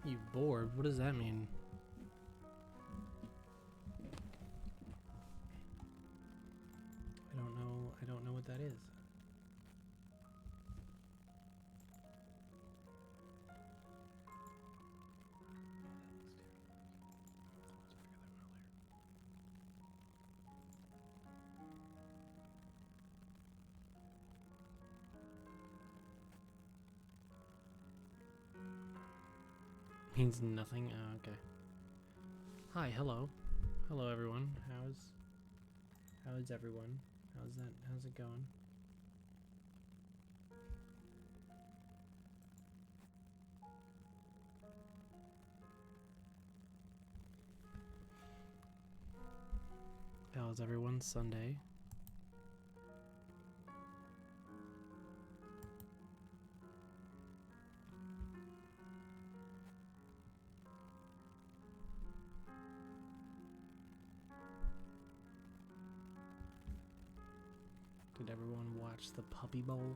You bored? What does that mean? I don't know what that is. Means nothing? Oh, okay. Hi, hello. Hello everyone. How's everyone? How's it going? How's everyone? Sunday. Did everyone watch the Puppy Bowl?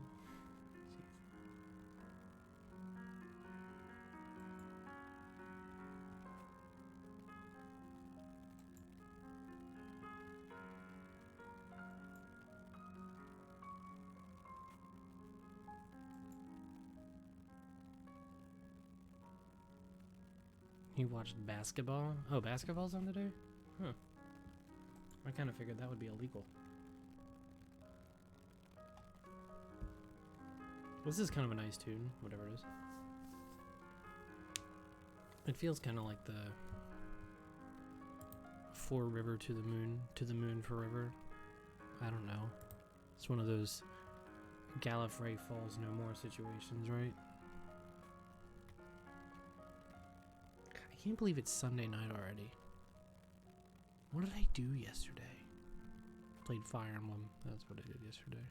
You watched basketball? Oh, basketball's on today? Huh. I kind of figured that would be illegal. This is kind of a nice tune, whatever it is. It feels kind of like the For River to the moon forever. I don't know. It's one of those Gallifrey Falls no more situations, right? I can't believe it's Sunday night already. What did I do yesterday? Played Fire Emblem. That's what I did yesterday.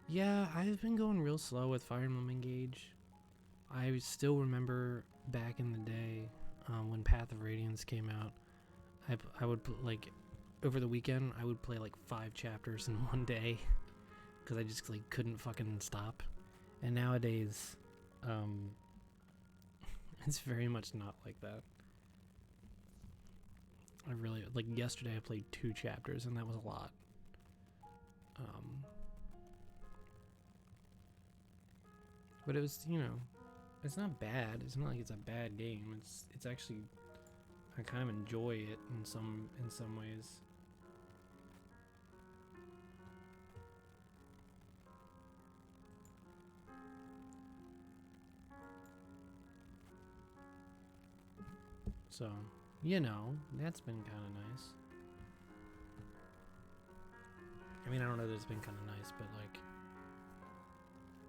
Yeah, I've been going real slow with Fire Emblem Engage. I still remember back in the day when Path of Radiance came out. I would like over the weekend I would play like 5 chapters in one day because I just like couldn't fucking stop. And nowadays, it's very much not like that. I really like yesterday I played 2 chapters and that was a lot. But it was, you know, it's not bad. It's not like it's a bad game. It's actually I kind of enjoy it in some ways. So, you know, that's been kind of nice. I mean, I don't know that it's been kind of nice, but like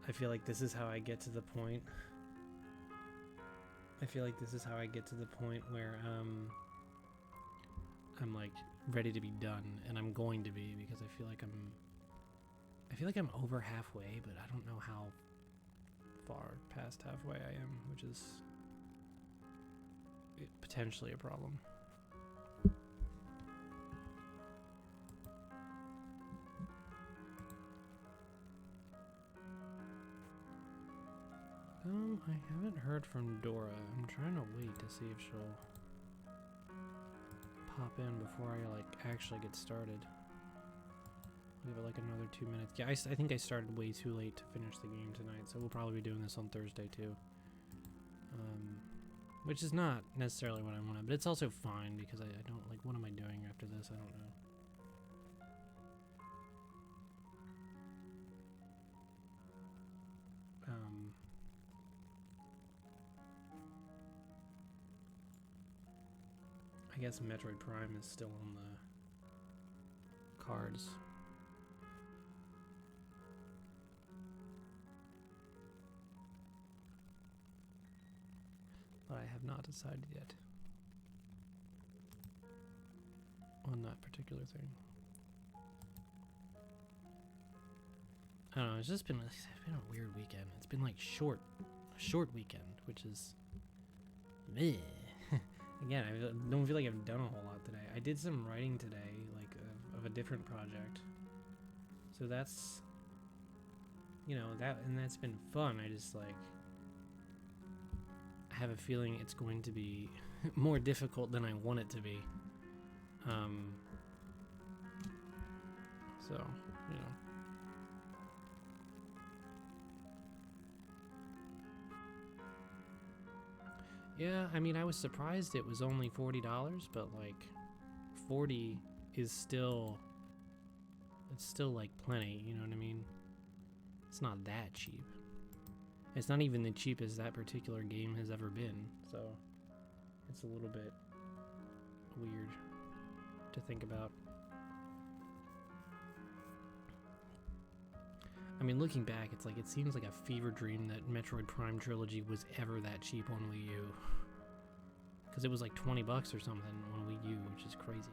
I feel like this is how I get to the point. I feel like this is how I get to the point where I'm like ready to be done, and I'm going to be because I feel like I'm over halfway, but I don't know how far past halfway I am, which is potentially a problem. I haven't heard from Dora. I'm trying to wait to see if she'll pop in before I like actually get started. We have like another 2 minutes. Yeah, I think I started way too late to finish the game tonight, so we'll probably be doing this on Thursday too. Which is not necessarily what I wanted, but it's also fine because I don't like. What am I doing after this? I don't know. I guess Metroid Prime is still on the cards. But I have not decided yet on that particular thing. I don't know, it's been a weird weekend. It's been like a short weekend, which is meh. Again, I don't feel like I've done a whole lot today. I did some writing today, like of a different project. So that's you know, that's been fun. I just like I have a feeling it's going to be more difficult than I want it to be. So, you know. Yeah, I mean, I was surprised it was only $40, but like 40 is still, it's still like plenty, you know what I mean? It's not that cheap. It's not even the cheapest that particular game has ever been, so it's a little bit weird to think about. I mean, looking back, it's like, it seems like a fever dream that Metroid Prime Trilogy was ever that cheap on Wii U. Because it was like 20 bucks or something on Wii U, which is crazy.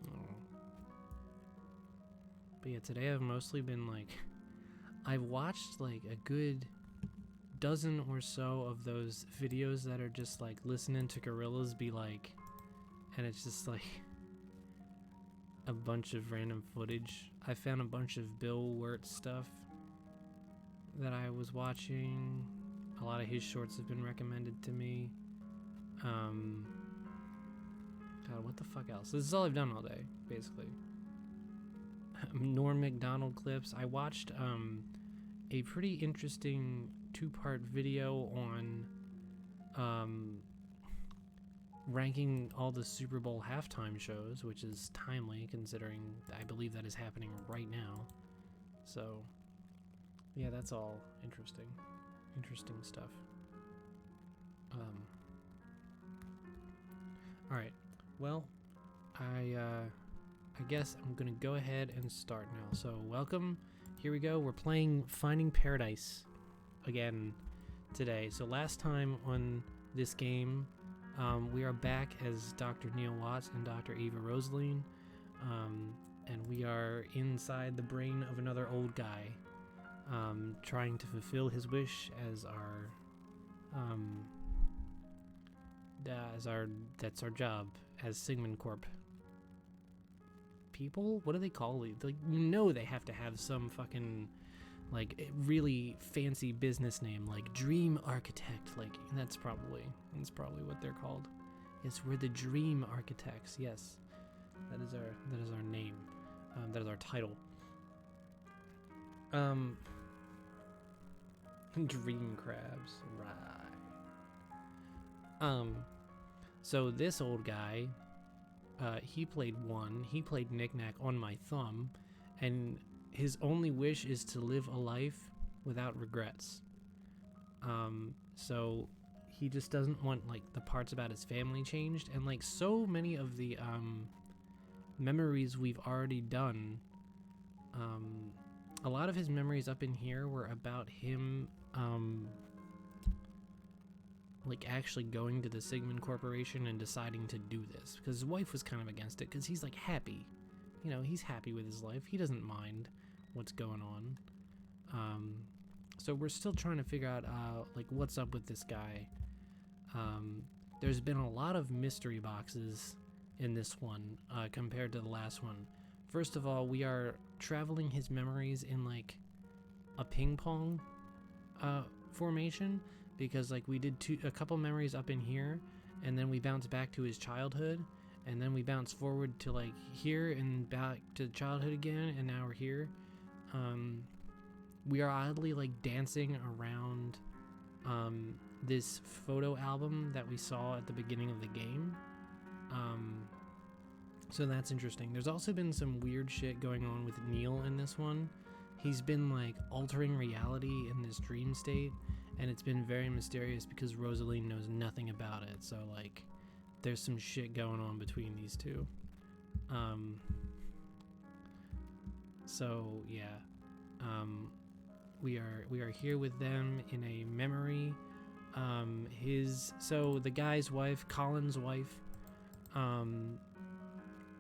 Oh. But yeah, today I've mostly been like, I've watched like a good dozen or so of those videos that are just like listening to gorillas be like, and it's just like a bunch of random footage. I found a bunch of Bill Wirtz stuff that I was watching. A lot of his shorts have been recommended to me. God, what the fuck else? This is all I've done all day, basically. Norm Macdonald clips. I watched a pretty interesting 2-part video on ranking all the Super Bowl halftime shows, which is timely considering I believe that is happening right now. So, yeah, that's all interesting. Interesting stuff. Alright, well, I guess I'm gonna go ahead and start now. So, welcome. Here we go. We're playing Finding Paradise again today. So last time on this game, we are back as Dr. Neil Watts and Dr. Eva Rosaline, and we are inside the brain of another old guy, trying to fulfill his wish as that's our job as Sigmund Corp people. What do they call it? Like, you know, they have to have some fucking like really fancy business name, like Dream Architect. Like that's probably what they're called. Yes, we're the Dream Architects. Yes, that is our name. That is our title. Dream crabs, right? So this old guy, he played Knick-Knack on my thumb, and his only wish is to live a life without regrets. So he just doesn't want like the parts about his family changed, and like so many of the memories we've already done, a lot of his memories up in here were about him like actually going to the Sigmund Corporation and deciding to do this, because his wife was kind of against it, because he's like happy, you know, he's happy with his life, he doesn't mind what's going on. So we're still trying to figure out like what's up with this guy. There's been a lot of mystery boxes in this one compared to the last one. First of all, we are traveling his memories in like a ping pong formation, because like we did a couple memories up in here, and then we bounced back to his childhood, and then we bounced forward to like here and back to childhood again, and now we're here. We are oddly like dancing around this photo album that we saw at the beginning of the game. So that's interesting. There's also been some weird shit going on with Neil in this one. He's been like altering reality in this dream state, and it's been very mysterious because Rosaline knows nothing about it. So like there's some shit going on between these two. So yeah. We are here with them in a memory. So the guy's wife, Colin's wife,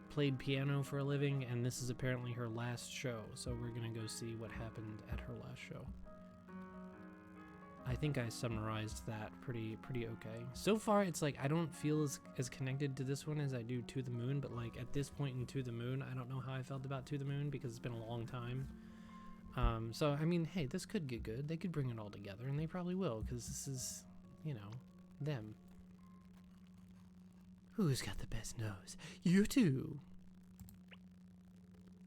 played piano for a living, and this is apparently her last show. So we're gonna go see what happened at her last show. I think I summarized that pretty okay. So far, it's like I don't feel as connected to this one as I do To the Moon, but like at this point in To the Moon, I don't know how I felt about To the Moon because it's been a long time. So I mean, hey, this could get good. They could bring it all together, and they probably will because this is, you know, them. Who's got the best nose? You two.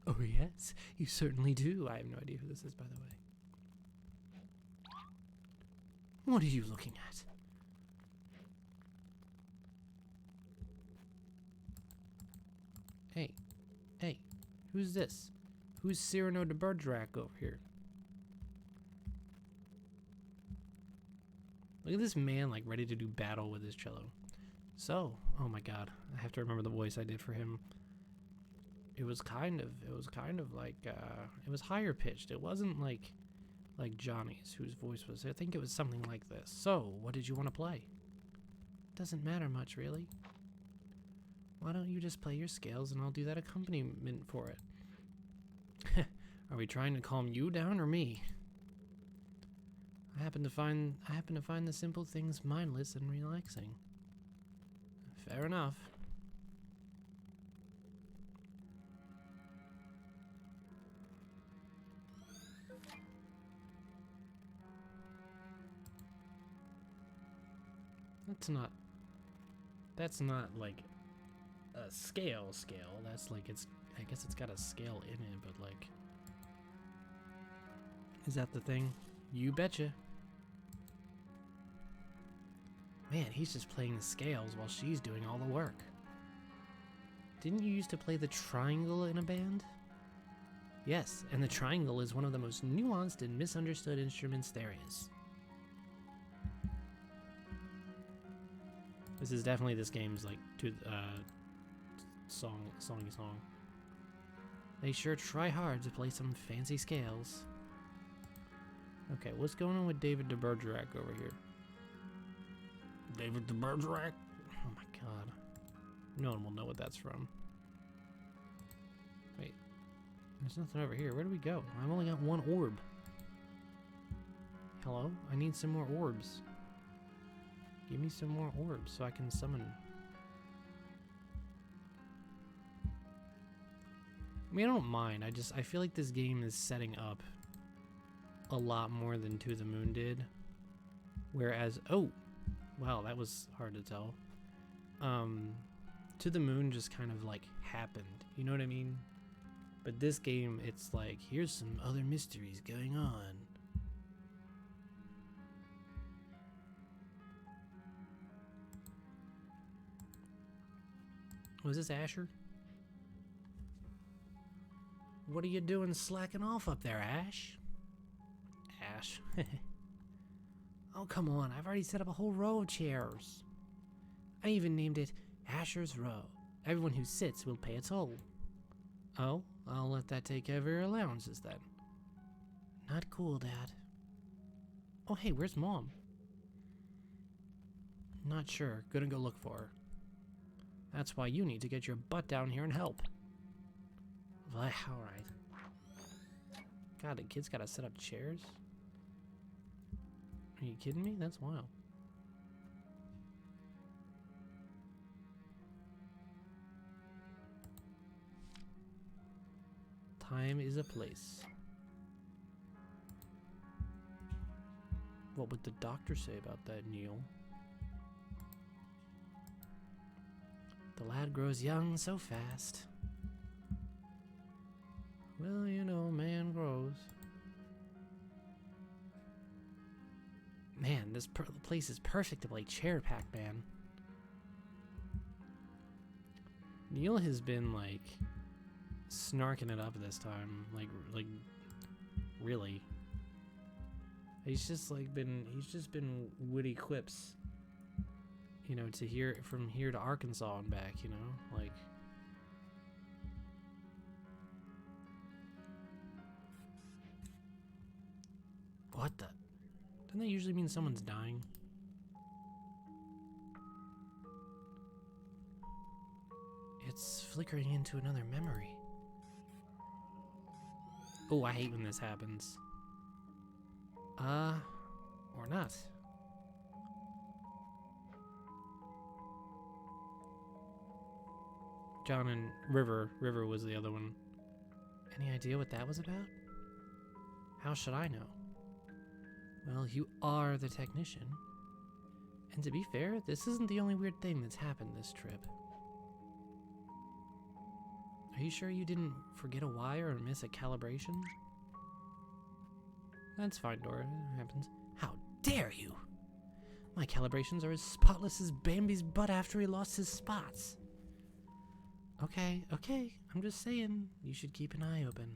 Oh yes, you certainly do. I have no idea who this is, by the way. What are you looking at? Hey, hey, who's this? Who's Cyrano de Bergerac over here? Look at this man, like, ready to do battle with his cello. So, oh my god, I have to remember the voice I did for him. It was kind of like, it was higher pitched. It wasn't like Johnny's, whose voice was, I think it was something like this. So, what did you want to play? Doesn't matter much, really. Why don't you just play your scales and I'll do that accompaniment for it? Are we trying to calm you down or me? I happen to find the simple things mindless and relaxing. Fair enough. That's not like a scale. That's like I guess it's got a scale in it, but like, is that the thing? You betcha. Man, he's just playing the scales while she's doing all the work. Didn't you used to play the triangle in a band? Yes, and the triangle is one of the most nuanced and misunderstood instruments there is. This is definitely this game's like songy song. They sure try hard to play some fancy scales. Okay, what's going on with David de Bergerac over here? David de Bergerac? Oh my god. No one will know what that's from. Wait. There's nothing over here. Where do we go? I've only got one orb. Hello? I need some more orbs. Give me some more orbs so I can summon. I mean, I don't mind. I feel like this game is setting up a lot more than To the Moon did. Whereas, oh, wow, that was hard to tell. To the Moon just kind of like happened. You know what I mean? But this game, it's like, here's some other mysteries going on. Was this Asher? What are you doing slacking off up there, Ash? Ash. Oh, come on. I've already set up a whole row of chairs. I even named it Asher's Row. Everyone who sits will pay a toll. Oh, I'll let that take care of your allowances then. Not cool, Dad. Oh, hey, where's Mom? Not sure. Gonna go look for her. That's why you need to get your butt down here and help. Well, alright. God, the kid's gotta set up chairs? Are you kidding me? That's wild. Time is a place. What would the doctor say about that, Neil? The lad grows young so fast. Well, you know, man grows. Man, this place is perfect to play Chair Pac-Man. Neil has been, like, snarking it up this time. Like, really. He's just been witty quips. You know, to hear from here to Arkansas and back, you know? Like... What the... Doesn't that usually mean someone's dying? It's flickering into another memory. Oh, I hate when this happens. Or not. John and River. River was the other one. Any idea what that was about? How should I know? Well, you are the technician. And to be fair, this isn't the only weird thing that's happened this trip. Are you sure you didn't forget a wire or miss a calibration? That's fine, Dora. It happens. How dare you! My calibrations are as spotless as Bambi's butt after he lost his spots. Okay, I'm just saying, you should keep an eye open.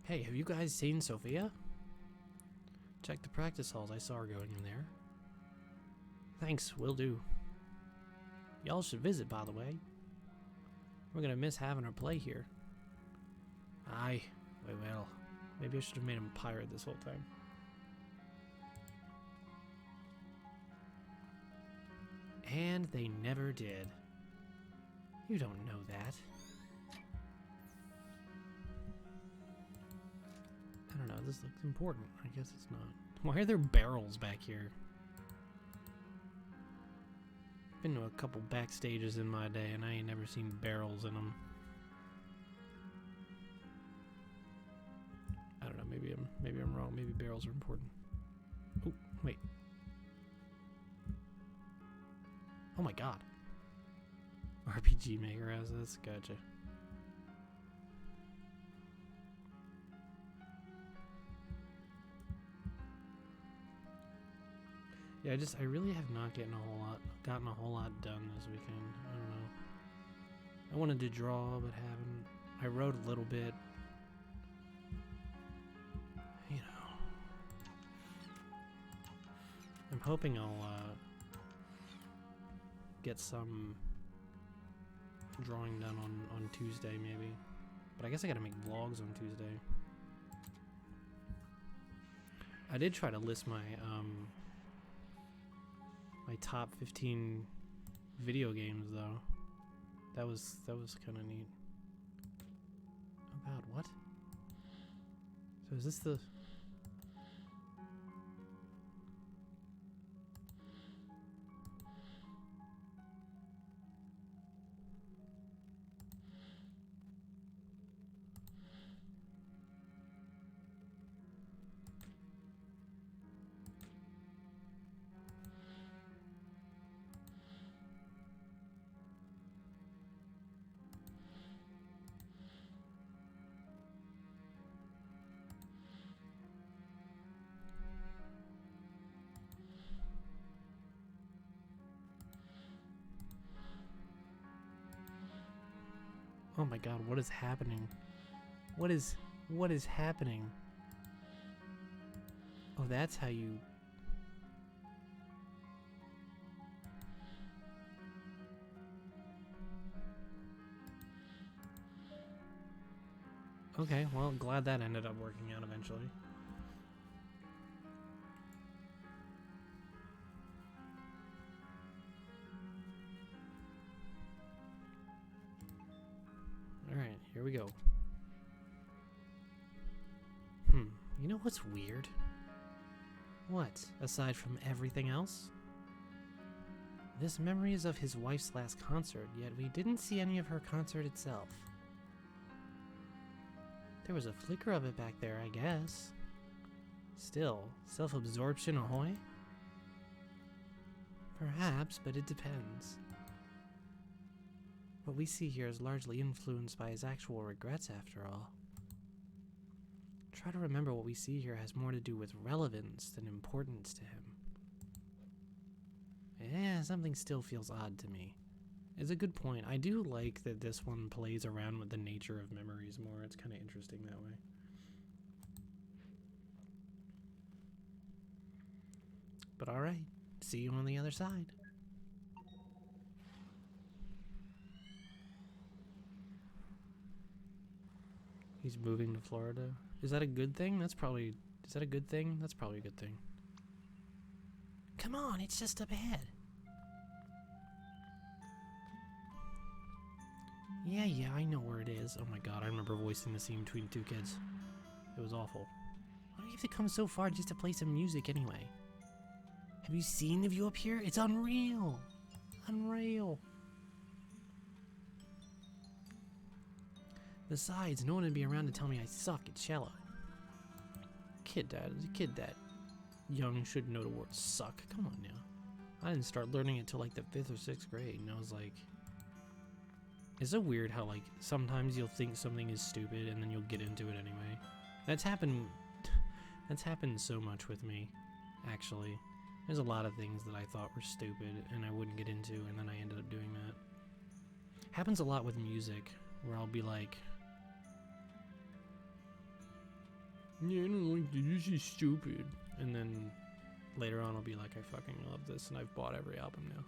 Hey, have you guys seen Sophia? Check the practice halls, I saw her going in there. Thanks, will do. Y'all should visit, by the way. We're gonna miss having her play here. Aye, we will. Maybe I should have made him a pirate this whole time. And they never did. You don't know that. I don't know, this looks important. I guess it's not. Why are there barrels back here? Been to a couple backstages in my day and I ain't never seen barrels in them. I don't know, maybe I'm wrong. Maybe barrels are important. Oh, wait. Oh my god. RPG Maker has this? Gotcha. Yeah, I really have not gotten a whole lot done this weekend. I don't know. I wanted to draw, but haven't. I wrote a little bit. You know. I'm hoping I'll get some drawing done on Tuesday, maybe. But I guess I gotta make vlogs on Tuesday. I did try to list my my top 15 video games though. That was kind of neat. About what? So is this the... Oh my god, what is happening? What is happening? Oh, that's how you... Okay, well, glad that ended up working out eventually. Alright, here we go. You know what's weird? What, aside from everything else? This memory is of his wife's last concert, yet we didn't see any of her concert itself. There was a flicker of it back there, I guess. Still, self-absorption ahoy? Perhaps, but it depends. What we see here is largely influenced by his actual regrets, after all. Try to remember what we see here has more to do with relevance than importance to him. Yeah, something still feels odd to me. It's a good point. I do like that this one plays around with the nature of memories more. It's kind of interesting that way. But alright, see you on the other side. He's moving to Florida. Is that a good thing? Is that a good thing? That's probably a good thing. Come on, it's just up ahead. Yeah, I know where it is. Oh my god, I remember voicing the scene between two kids. It was awful. Why do you have to come so far just to play some music anyway? Have you seen the view up here? It's unreal! Unreal! Besides, no one would be around to tell me I suck at cello. Kid that young should know the word suck. Come on now. I didn't start learning it till like the 5th or 6th grade, and I was like... It's so weird how like sometimes you'll think something is stupid and then you'll get into it anyway. That's happened so much with me, actually. There's a lot of things that I thought were stupid and I wouldn't get into, and then I ended up doing that. Happens a lot with music, where I'll be like, yeah, I don't like this, this is stupid. And then later on I'll be like, I fucking love this, and I've bought every album now.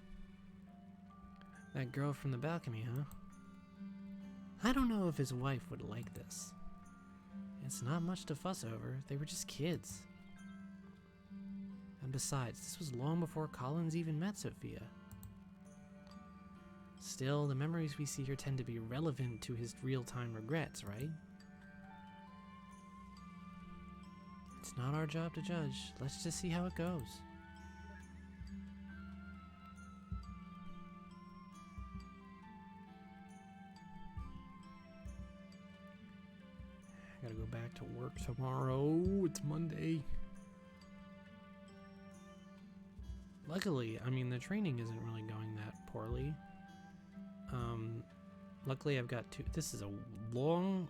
That girl from the balcony, huh? I don't know if his wife would like this. It's not much to fuss over, they were just kids. And besides, this was long before Collins even met Sophia. Still, the memories we see here tend to be relevant to his real-time regrets, right? It's not our job to judge. Let's just see how it goes. I gotta go back to work tomorrow. It's Monday. Luckily, I mean, the training isn't really going that poorly. Luckily I've got two. This is a long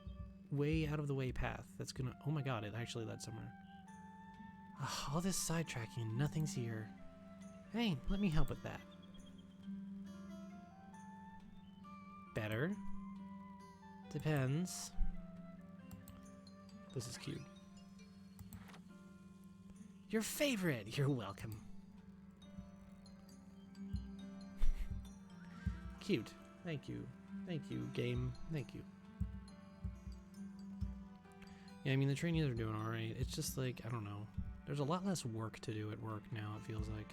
way out of the way path that's gonna, oh my god, it actually led somewhere. All this sidetracking and nothing's here. Hey, let me help with that. Better? Depends. This is cute. Your favorite! You're welcome. Cute. Thank you. Thank you, game. Thank you. Yeah, I mean, the trainees are doing alright. It's just like, I don't know. There's a lot less work to do at work now, it feels like.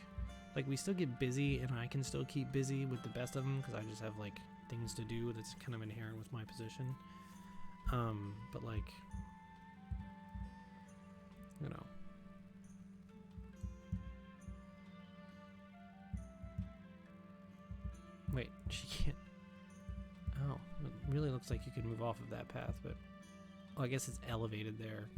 Like, we still get busy, and I can still keep busy with the best of them, because I just have, like, things to do that's kind of inherent with my position. But, like, you know. Wait, she can't... Oh, it really looks like you can move off of that path, but... Well, I guess it's elevated there.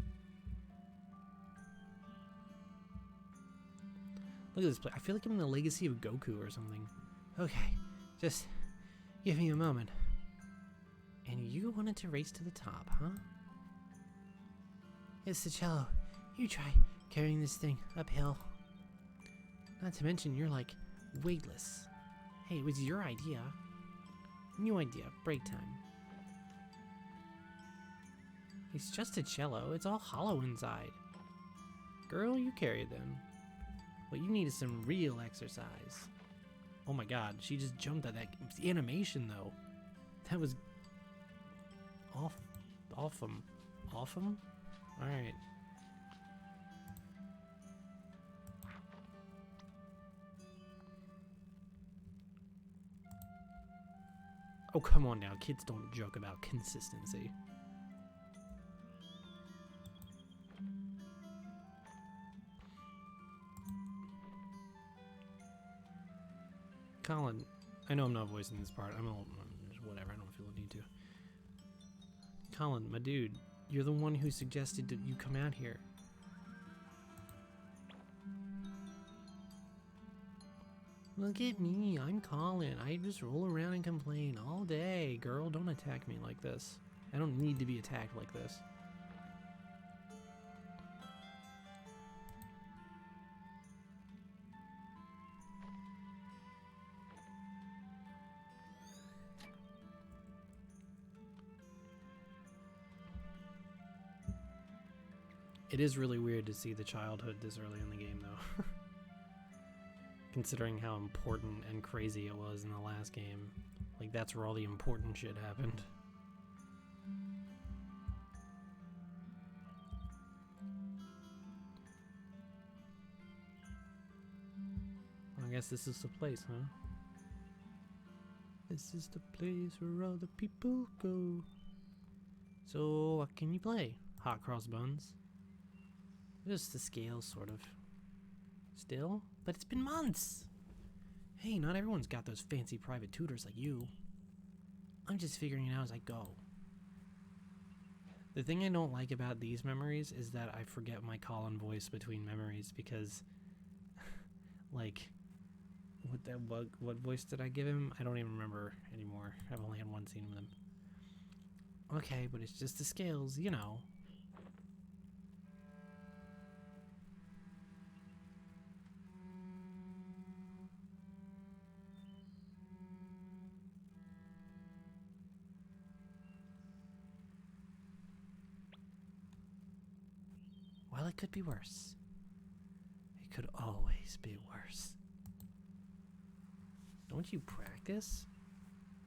Look at this place. I feel like I'm in the Legacy of Goku or something. Okay, just give me a moment. And you wanted to race to the top, huh? It's the cello. You try carrying this thing uphill. Not to mention you're like weightless. Hey, it was your idea. New idea, break time. It's just a cello. It's all hollow inside. Girl, you carry them. What you need is some real exercise. Oh my god, she just jumped at that animation though. That was awesome. Awesome? Alright. Oh, come on now. Kids don't joke about consistency. Colin, I know I'm not voicing this part. Whatever, I don't feel the need to. Colin, my dude, you're the one who suggested that you come out here. Look at me, I'm Colin. I just roll around and complain all day. Girl, don't attack me like this. I don't need to be attacked like this. It is really weird to see the childhood this early in the game, though. Considering how important and crazy it was in the last game. Like, that's where all the important shit happened. I guess this is the place, huh? This is the place where all the people go. So, what can you play? Hot cross buns. Just the scale, sort of. Still? But it's been months! Hey, not everyone's got those fancy private tutors like you. I'm just figuring it out as I go. The thing I don't like about these memories is that I forget my call-in voice between memories because, like, what voice did I give him? I don't even remember anymore. I've only had one scene with him. Okay, but it's just the scales, you know. Well, it could be worse. It could always be worse. Don't you practice?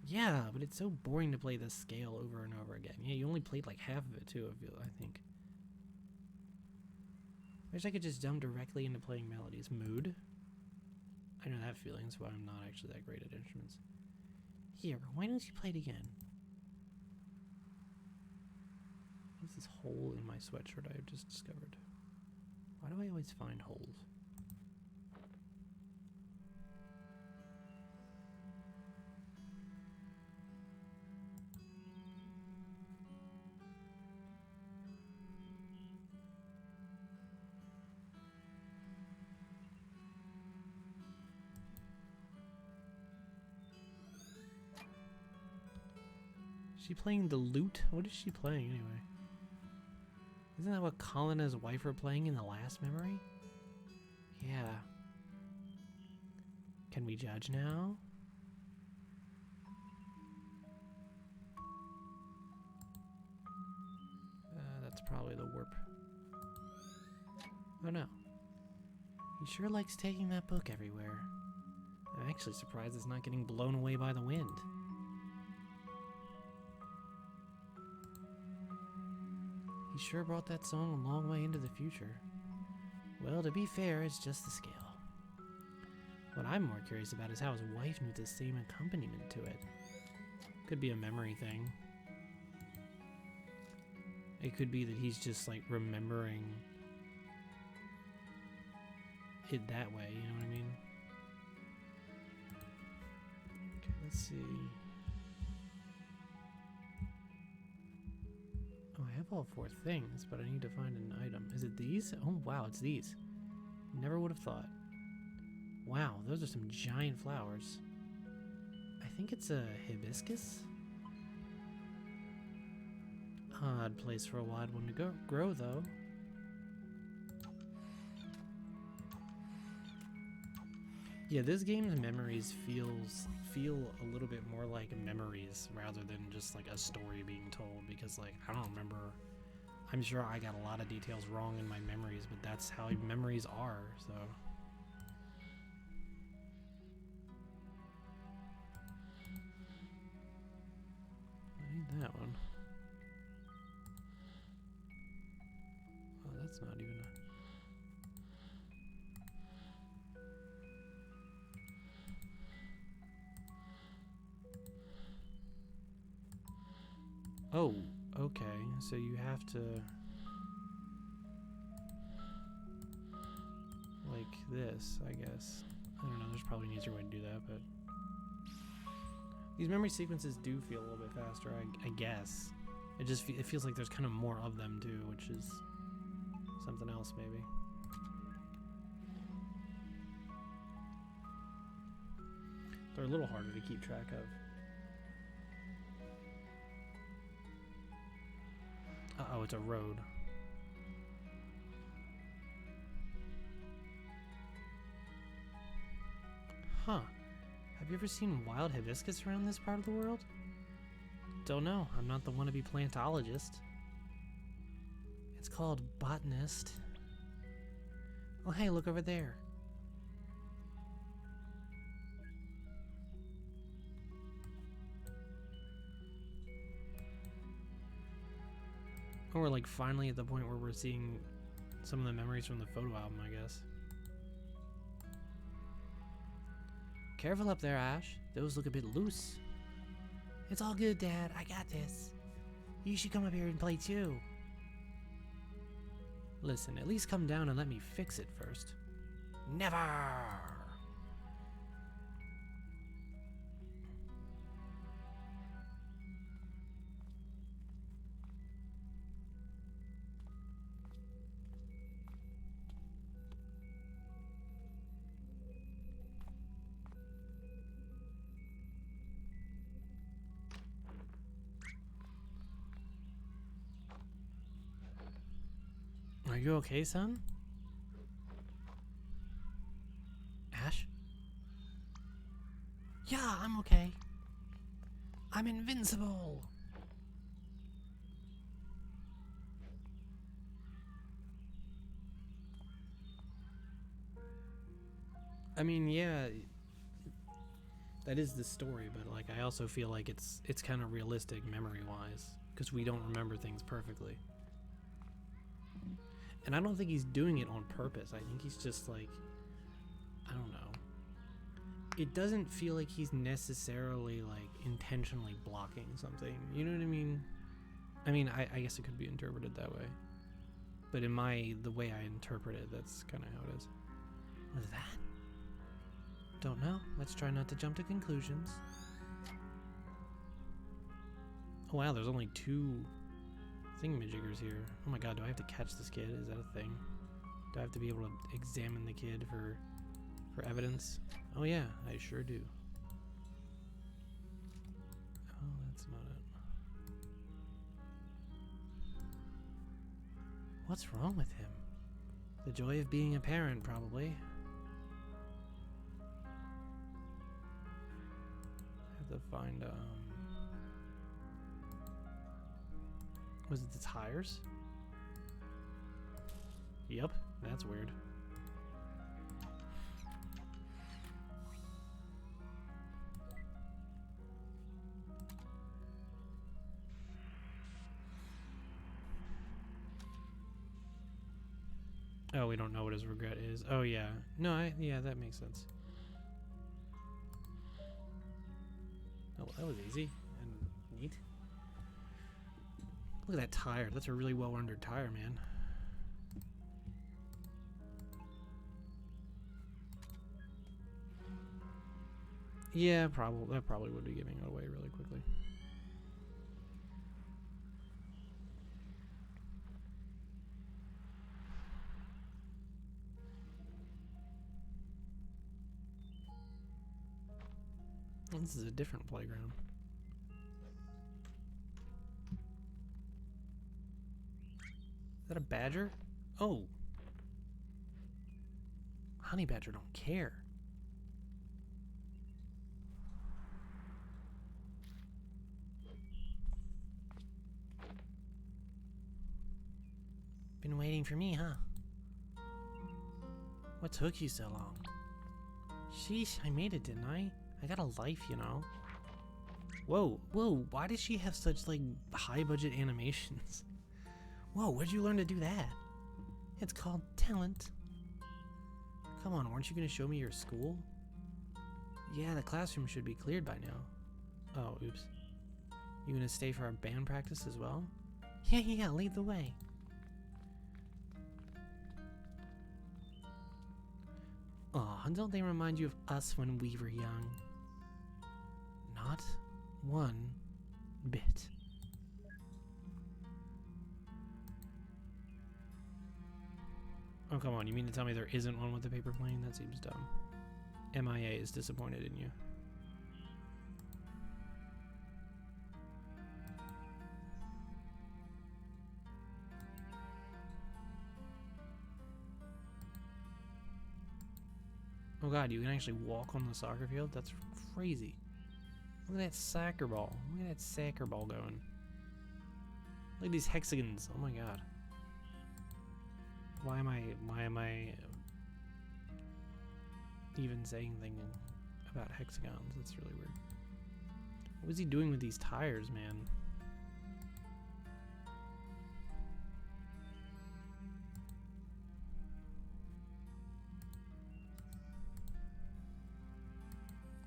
Yeah, but it's so boring to play this scale over and over again. Yeah, you only played like half of it too, I think. Wish I could just jump directly into playing melodies. Mood? I know that feeling, that's why I'm not actually that great at instruments. Here, why don't you play it again? What's this hole in my sweatshirt I just discovered? Why do I always find holes? Is she playing the lute? What is she playing anyway? Isn't that what Colin and his wife were playing in the last memory? Yeah. Can we judge now? That's probably the warp. Oh no. He sure likes taking that book everywhere. I'm actually surprised it's not getting blown away by the wind. He sure brought that song a long way into the future. Well, to be fair, it's just the scale. What I'm more curious about is how his wife knew the same accompaniment to it. Could be a memory thing. It could be that he's just like remembering it that way, you know what I mean? Okay, let's see. Oh, I have all 4 things, but I need to find an item. Is it these? Oh, wow, it's these. Never would have thought. Wow, those are some giant flowers. I think it's a hibiscus? Odd place for a wild one to grow, though. Yeah, this game's memories feel a little bit more like memories rather than just like a story being told, because like I don't remember. I'm sure I got a lot of details wrong in my memories, but that's how memories are, so. I need that one. Oh, that's not even a... Oh, okay, so you have to... like this, I guess. I don't know, there's probably an easier way to do that, but... these memory sequences do feel a little bit faster, I guess. It feels like there's kind of more of them too, which is something else maybe. They're a little harder to keep track of. Uh-oh, it's a road. Huh. Have you ever seen wild hibiscus around this part of the world? Don't know. I'm not the wannabe plantologist. It's called botanist. Oh, hey, look over there. Oh, we're like finally at the point where we're seeing some of the memories from the photo album, I guess. Careful up there, Ash. Those look a bit loose. It's all good, Dad. I got this. You should come up here and play too. Listen, at least come down and let me fix it first. Never! Are you okay, son? Ash? Yeah, I'm okay. I'm invincible. I mean, yeah, that is the story, but like I also feel like it's kind of realistic memory-wise because we don't remember things perfectly. And I don't think he's doing it on purpose. I think he's just like, I don't know. It doesn't feel like he's necessarily like intentionally blocking something. You know what I mean? I mean, I guess it could be interpreted that way. But in the way I interpret it, that's kind of how it is. What is that? Don't know. Let's try not to jump to conclusions. Oh wow, there's only 2 thingamajiggers here. Oh my god, do I have to catch this kid? Is that a thing? Do I have to be able to examine the kid for evidence? Oh yeah, I sure do. Oh, that's not it. What's wrong with him? The joy of being a parent, probably. I have to find, was it the tires? Yep, that's weird. Oh, we don't know what his regret is. Oh yeah. No, yeah, that makes sense. Oh, that was easy and neat. Look at that tire. That's a really well rendered tire, man. Yeah, that probably would be giving it away really quickly. This is a different playground. Is that a badger? Oh. Honey badger don't care. Been waiting for me, huh? What took you so long? Sheesh, I made it, didn't I? I got a life, you know. Whoa, whoa, why does she have such, like, high-budget animations? Whoa, where'd you learn to do that? It's called talent. Come on, weren't you gonna show me your school? Yeah, the classroom should be cleared by now. Oh, oops. You gonna stay for our band practice as well? Yeah, lead the way. Aw, don't they remind you of us when we were young? Not one bit. Oh, come on. You mean to tell me there isn't one with the paper plane? That seems dumb. MIA is disappointed in you. Oh god, you can actually walk on the soccer field? That's crazy. Look at that soccer ball. Look at that soccer ball going. Look at these hexagons. Oh my god. Why am I even saying anything about hexagons? That's really weird. What was he doing with these tires, man?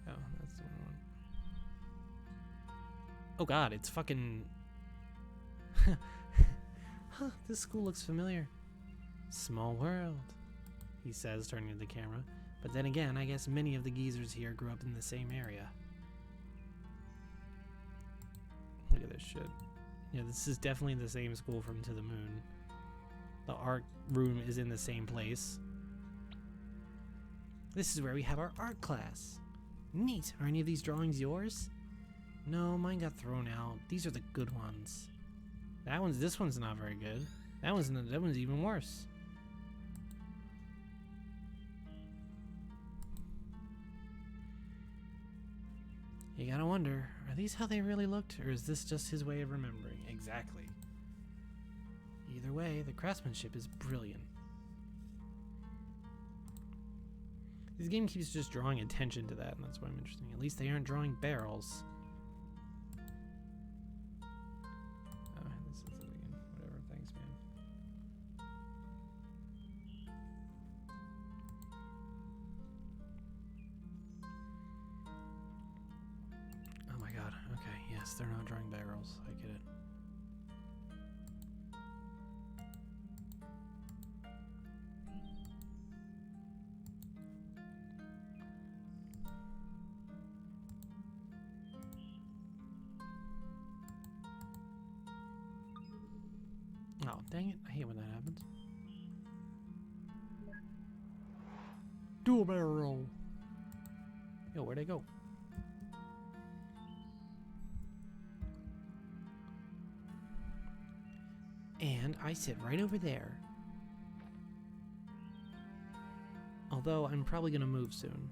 Oh, that's the wrong one. Oh god, it's fucking... Huh, this school looks familiar. Small world, he says, turning to the camera. But then again, I guess many of the geezers here grew up in the same area. Look at this shit. Yeah, this is definitely the same school from To the Moon. The art room is in the same place. This is where we have our art class. Neat. Are any of these drawings yours? No, mine got thrown out. These are the good ones. This one's not very good. That one's even worse. You gotta wonder, are these how they really looked, or is this just his way of remembering? Exactly. Either way, the craftsmanship is brilliant. This game keeps just drawing attention to that, and that's why I'm interested. At least they aren't drawing barrels. Oh, this is it again. Whatever, thanks, man. Oh my god, okay, yes, they're not drawing barrels. I get it. Oh, dang it. I hate when that happens. Dual barrel. Yo, where'd I go? And I sit right over there. Although I'm probably gonna move soon.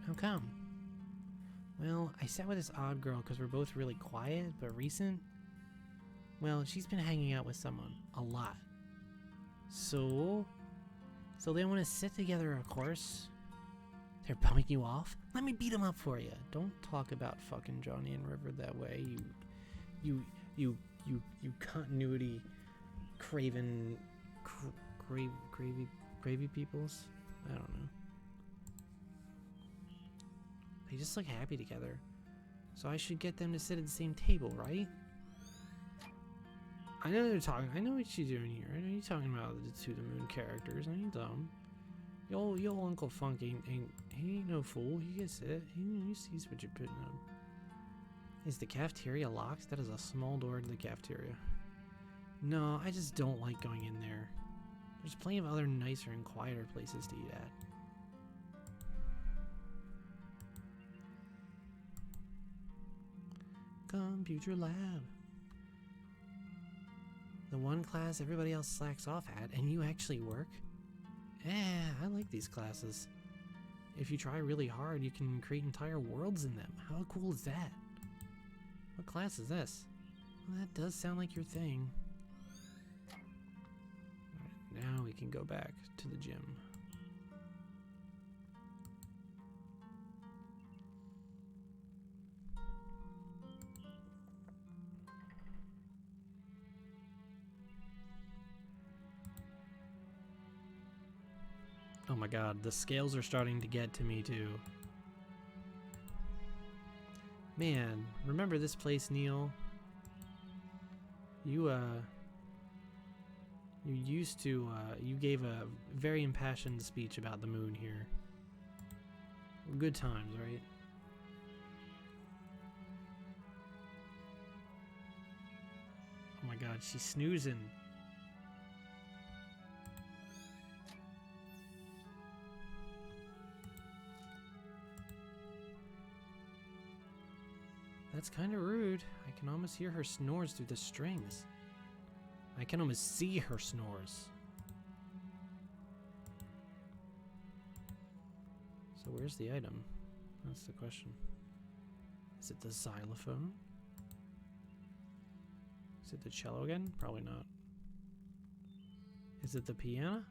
How come? Well, I sat with this odd girl because we're both really quiet but recent. Well, she's been hanging out with someone a lot. So they want to sit together, of course. They're bumming you off? Let me beat them up for you. Don't talk about fucking Johnny and River that way. You continuity craven gravy peoples. I don't know. They just look happy together. So I should get them to sit at the same table, right? I know they're talking. I know what you're doing here. I know you're talking about the To the Moon characters. I ain't dumb. Yo, Uncle Funk he ain't no fool. He gets it. He sees what you're putting up. Is the cafeteria locked? That is a small door to the cafeteria. No, I just don't like going in there. There's plenty of other nicer and quieter places to eat at. Computer lab. The one class everybody else slacks off at, and you actually work? I like these classes. If you try really hard, you can create entire worlds in them. How cool is that? What class is this? Well, that does sound like your thing. Alright, now we can go back to the gym. Oh my god, the scales are starting to get to me too. Man, remember this place, Neil? You you gave a very impassioned speech about the moon here. Good times, right? Oh my god, she's snoozing. That's kind of rude. I can almost hear her snores through the strings. I can almost see her snores. So where's the item? That's the question. Is it the xylophone? Is it the cello again? Probably not. Is it the piano?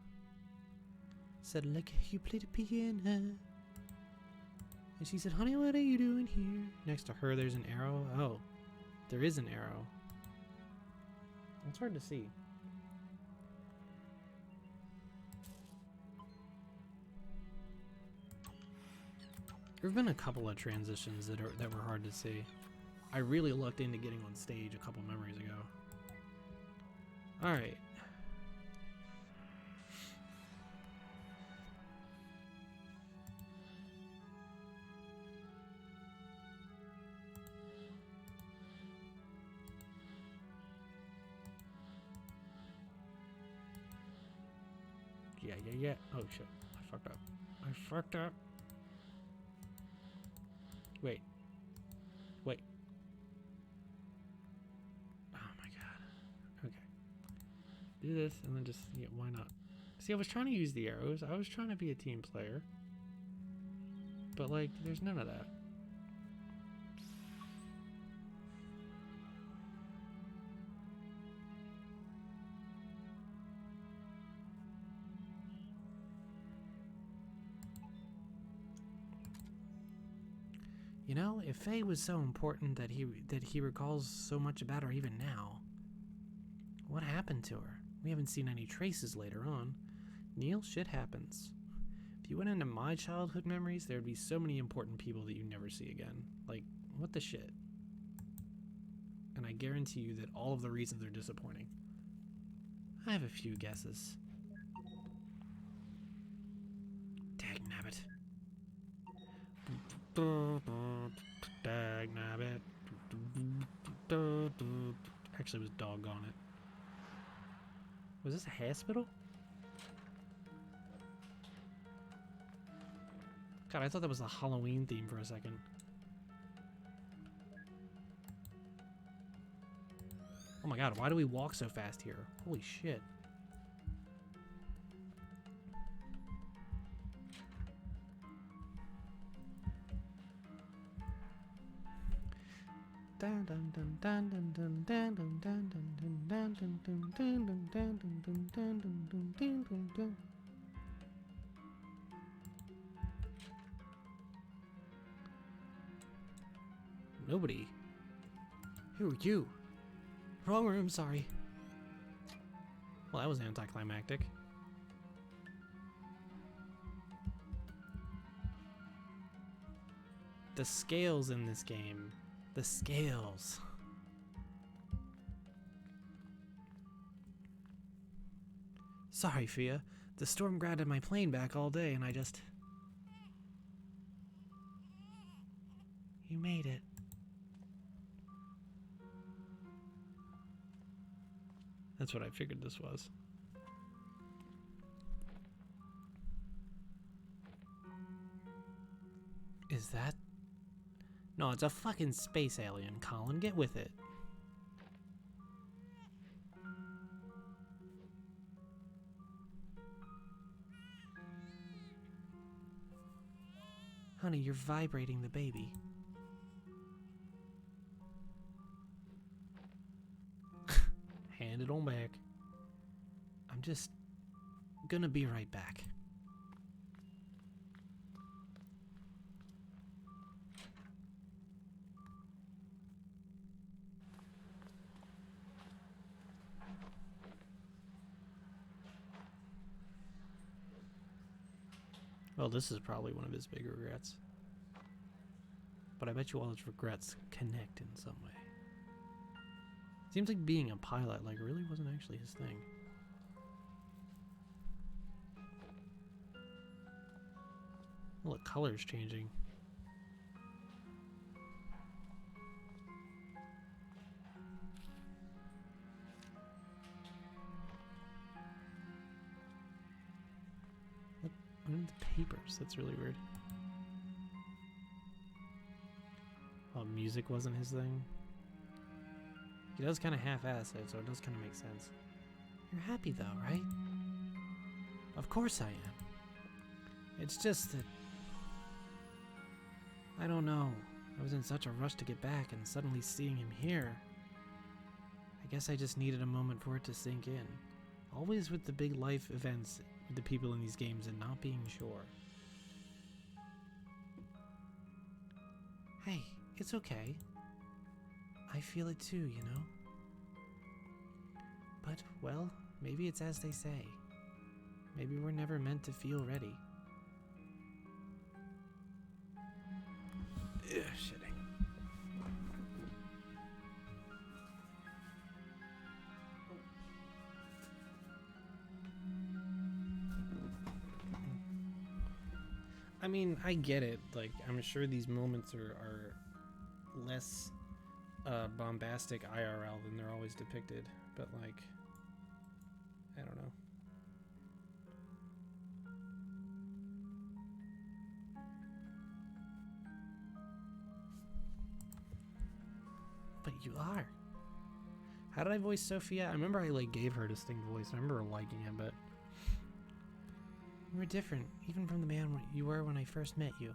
Said like you play the piano. And she said, honey, what are you doing here? Next to her, there's an arrow. Oh, there is an arrow. It's hard to see. There have been a couple of transitions that were hard to see. I really lucked into getting on stage a couple memories ago. Alright. Yeah. Oh shit. I fucked up. Wait. Oh my god. Okay. Do this and then just, yeah, why not? See, I was trying to use the arrows. I was trying to be a team player. But, like, there's none of that. You know, if Faye was so important that he recalls so much about her even now, what happened to her? We haven't seen any traces later on. Neil, shit happens. If you went into my childhood memories, there'd be so many important people that you never see again. Like, what the shit? And I guarantee you that all of the reasons are disappointing. I have a few guesses. Dagnabbit. Dagnabbit. Actually, it was doggone it. Was this a hospital? God, I thought that was the Halloween theme for a second. Oh my god, why do we walk so fast here? Holy shit. Nobody. Who are you? Wrong room, sorry. Well, that was anticlimactic. The scales in this game. The scales. Sorry, Fia. The storm grounded my plane back all day and I just... You made it. That's what I figured this was. Is that... No, it's a fucking space alien, Colin. Get with it. Honey, you're vibrating the baby. Hand it on back. I'm just gonna be right back. Well, this is probably one of his big regrets. But I bet you all his regrets connect in some way. Seems like being a pilot, like, really wasn't actually his thing. Well, the color's changing. What are the papers? That's really weird. Oh, music wasn't his thing? He does kind of half-ass it, so it does kind of make sense. You're happy though, right? Of course I am. It's just that... I don't know. I was in such a rush to get back, and suddenly seeing him here... I guess I just needed a moment for it to sink in. Always with the big life events with the people in these games and not being sure. Hey, it's okay. I feel it too, you know? But, well, maybe it's as they say. Maybe we're never meant to feel ready. Ugh, shitting. I mean, I get it. Like, I'm sure these moments are less bombastic IRL than they're always depicted, but like, I don't know. But you are. How did I voice Sophia? I remember I like gave her a distinct voice. I remember liking it, but you were different, even from the man you were when I first met you.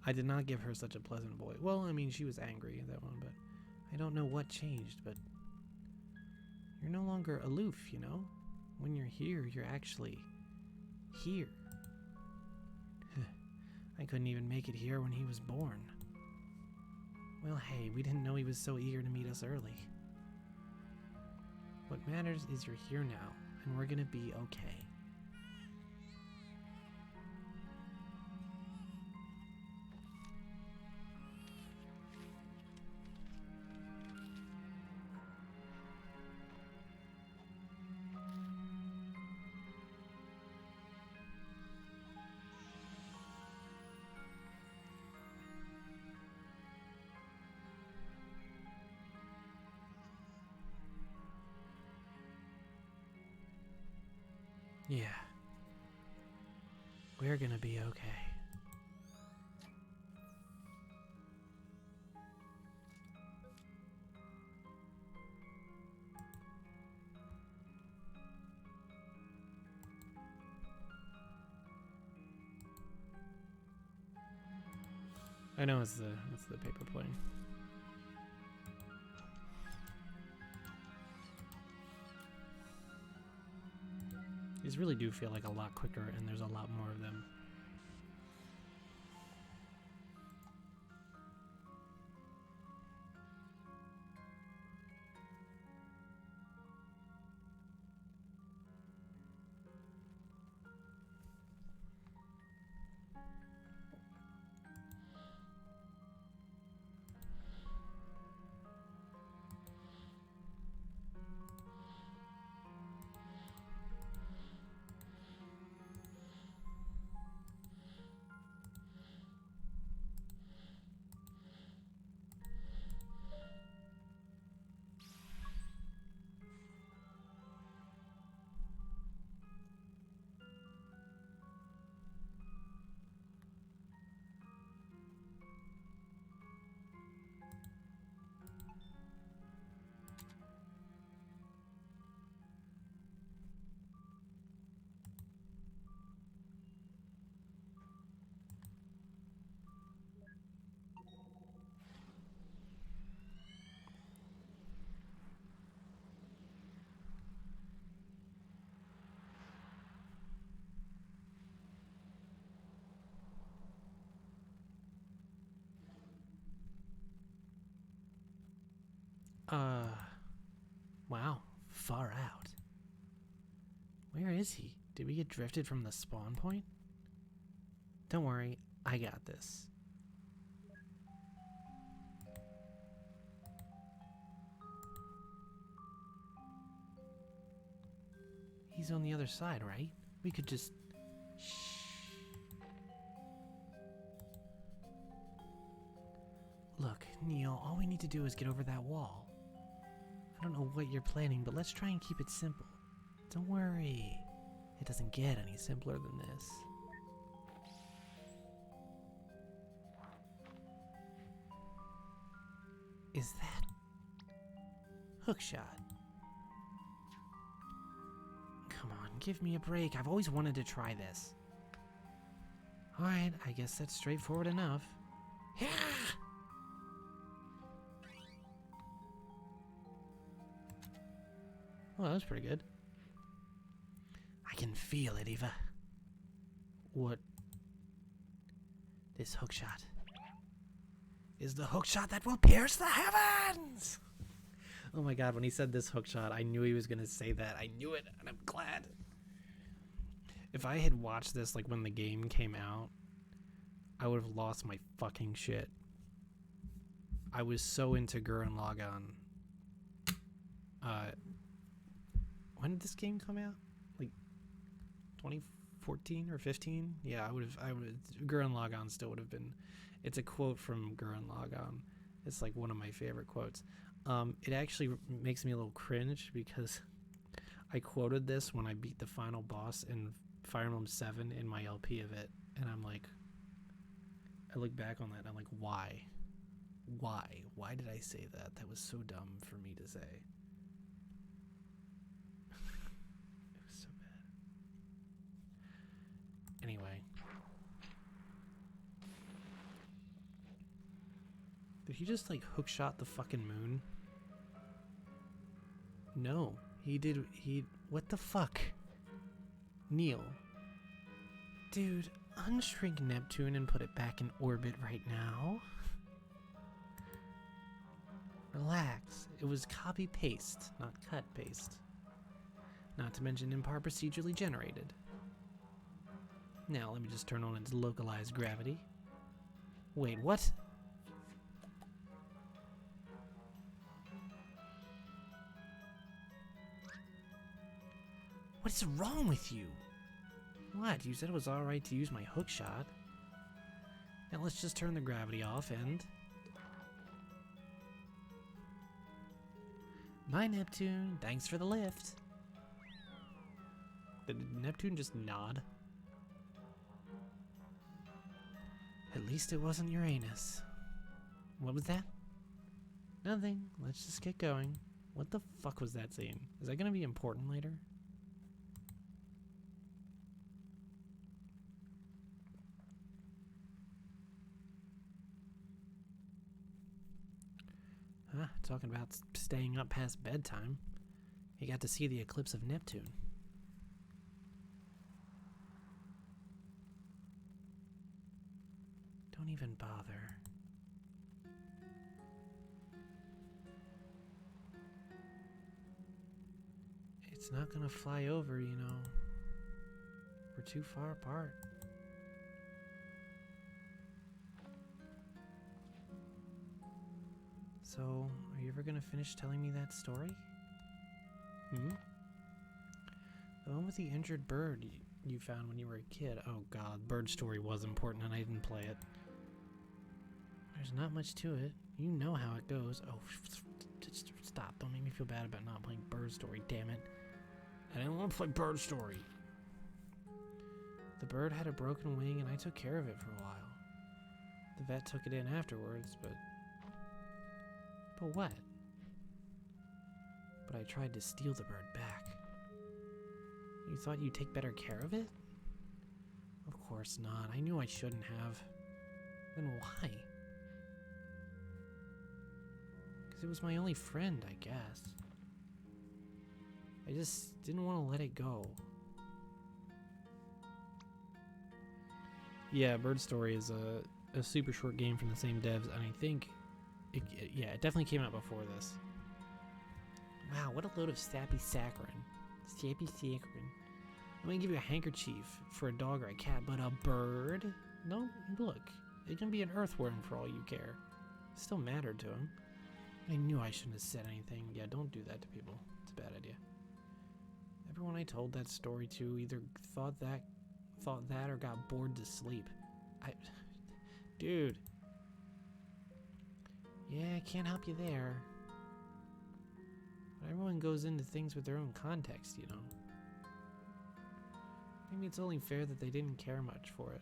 I did not give her such a pleasant voice. Well, I mean, she was angry, that one, but I don't know what changed, but you're no longer aloof, you know? When you're here, you're actually here. I couldn't even make it here when he was born. Well, hey, we didn't know he was so eager to meet us early. What matters is you're here now, and we're gonna be okay. Yeah. We're gonna be okay. I know it's the paper plane. These really do feel like a lot quicker, and there's a lot more of them. Wow, far out. Where is he? Did we get drifted from the spawn point? Don't worry, I got this. He's on the other side, right? We could just... Shh. Look, Neil, all we need to do is get over that wall. I don't know what you're planning, but let's try and keep it simple. Don't worry. It doesn't get any simpler than this. Is that... Hookshot? Come on, give me a break. I've always wanted to try this. Alright, I guess that's straightforward enough. Yeah! Well, that was pretty good. I can feel it, Eva. What? This hookshot is the hookshot that will pierce the heavens! Oh my god, when he said this hookshot, I knew he was gonna say that. I knew it, and I'm glad. If I had watched this like when the game came out, I would have lost my fucking shit. I was so into Gurren Lagann. When did this game come out? Like 2014? 14 or 15. Yeah, I would Gurren Lagann still would have been. It's a quote from Gurren Lagann. It's like one of my favorite quotes. It actually makes me a little cringe because I quoted this when I beat the final boss in Fire Emblem 7 in my LP of it, and I'm like, I look back on that and I'm like, why? Why did I say that? That was so dumb for me to say. It was so bad. Anyway. Did he just like hookshot the fucking moon? No. What the fuck? Neil. Dude, unshrink Neptune and put it back in orbit right now. Relax. It was copy-paste, not cut-paste. Not to mention impar procedurally generated. Now let me just turn on its localized gravity. Wait, what? What is wrong with you? What? You said it was alright to use my hookshot. Now let's just turn the gravity off and... Bye, Neptune. Thanks for the lift. Did Neptune just nod? At least it wasn't Uranus. What was that? Nothing. Let's just get going. What the fuck was that scene? Is that gonna be important later? Talking about staying up past bedtime. You got to see the eclipse of Neptune. Don't even bother. It's not gonna fly over, you know. We're too far apart. So, are you ever gonna finish telling me that story? The one with the injured bird you found when you were a kid. Oh god, bird story was important and I didn't play it. There's not much to it. You know how it goes. Oh, just stop. Don't make me feel bad about not playing bird story, damn it. I didn't want to play bird story. The bird had a broken wing and I took care of it for a while. The vet took it in afterwards, but what? But I tried to steal the bird back. You thought you'd take better care of it? Of course not. I knew I shouldn't have. Then why? Because it was my only friend, I guess. I just didn't want to let it go. Yeah, Bird Story is a super short game from the same devs, and I think it definitely came out before this. Wow, what a load of sappy saccharin. Sappy saccharin. I'm gonna give you a handkerchief for a dog or a cat, but a bird? No, look. It can be an earthworm for all you care. It still mattered to him. I knew I shouldn't have said anything. Yeah, don't do that to people. It's a bad idea. Everyone I told that story to either thought that or got bored to sleep. Dude. Yeah, I can't help you there. But everyone goes into things with their own context, you know. Maybe it's only fair that they didn't care much for it.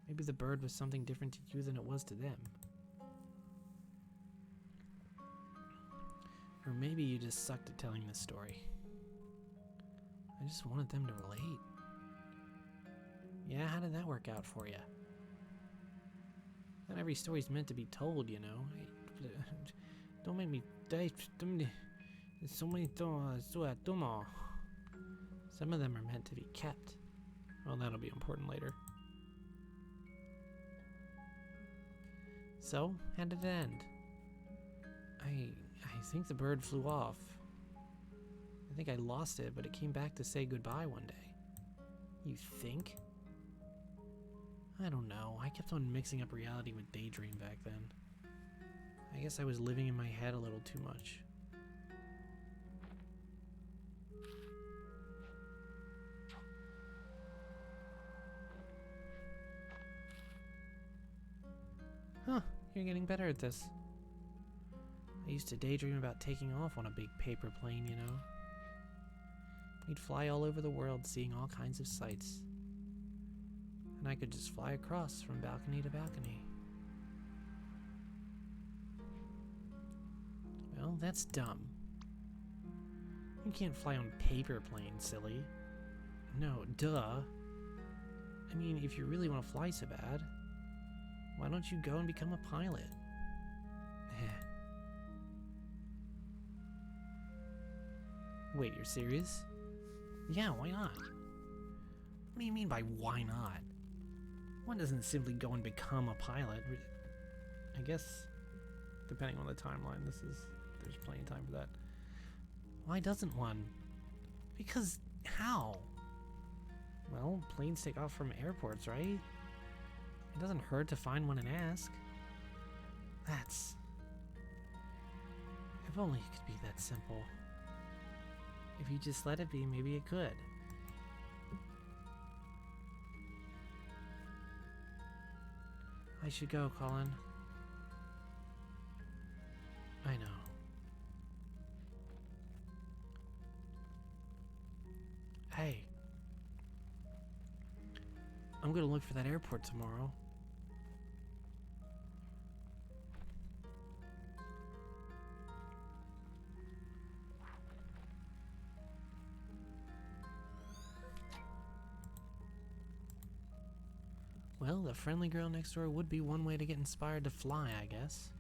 Maybe the bird was something different to you than it was to them. Or maybe you just sucked at telling this story. I just wanted them to relate. Yeah, how did that work out for you? Not every story's meant to be told, you know. Don't make me die. So many Some of them are meant to be kept. Well, that'll be important later. So, how did it end? I think the bird flew off. I think I lost it, but it came back to say goodbye one day. You think? I don't know. I kept on mixing up reality with Daydream back then. I guess I was living in my head a little too much. You're getting better at this. I used to daydream about taking off on a big paper plane, you know. We'd fly all over the world, seeing all kinds of sights. And I could just fly across from balcony to balcony. Well, that's dumb. You can't fly on paper planes, silly. No, duh. I mean, if you really want to fly so bad, why don't you go and become a pilot? Wait, you're serious? Yeah, why not? What do you mean by why not? One doesn't simply go and become a pilot. I guess, depending on the timeline, there's plenty of time for that. Why doesn't one? Because how? Well, planes take off from airports, right? It doesn't hurt to find one and ask. If only it could be that simple. If you just let it be, maybe it could. I should go, Colin. I know. Hey. I'm gonna look for that airport tomorrow. Well, the friendly girl next door would be one way to get inspired to fly, I guess.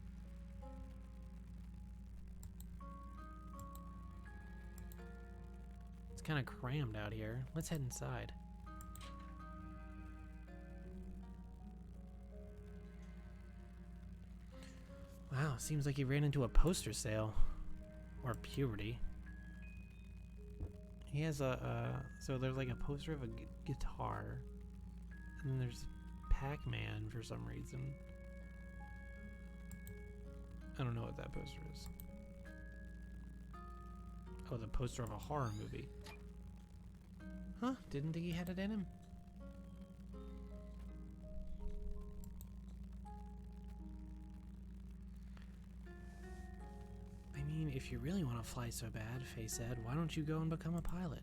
It's kind of crammed out here. Let's head inside. Wow, seems like he ran into a poster sale. Or puberty. He has so there's like a poster of a guitar. And then there's Pac-Man for some reason. I don't know what that poster is. Oh, the poster of a horror movie. Huh? Didn't think he had it in him. I mean, if you really want to fly so bad, Faye said, why don't you go and become a pilot?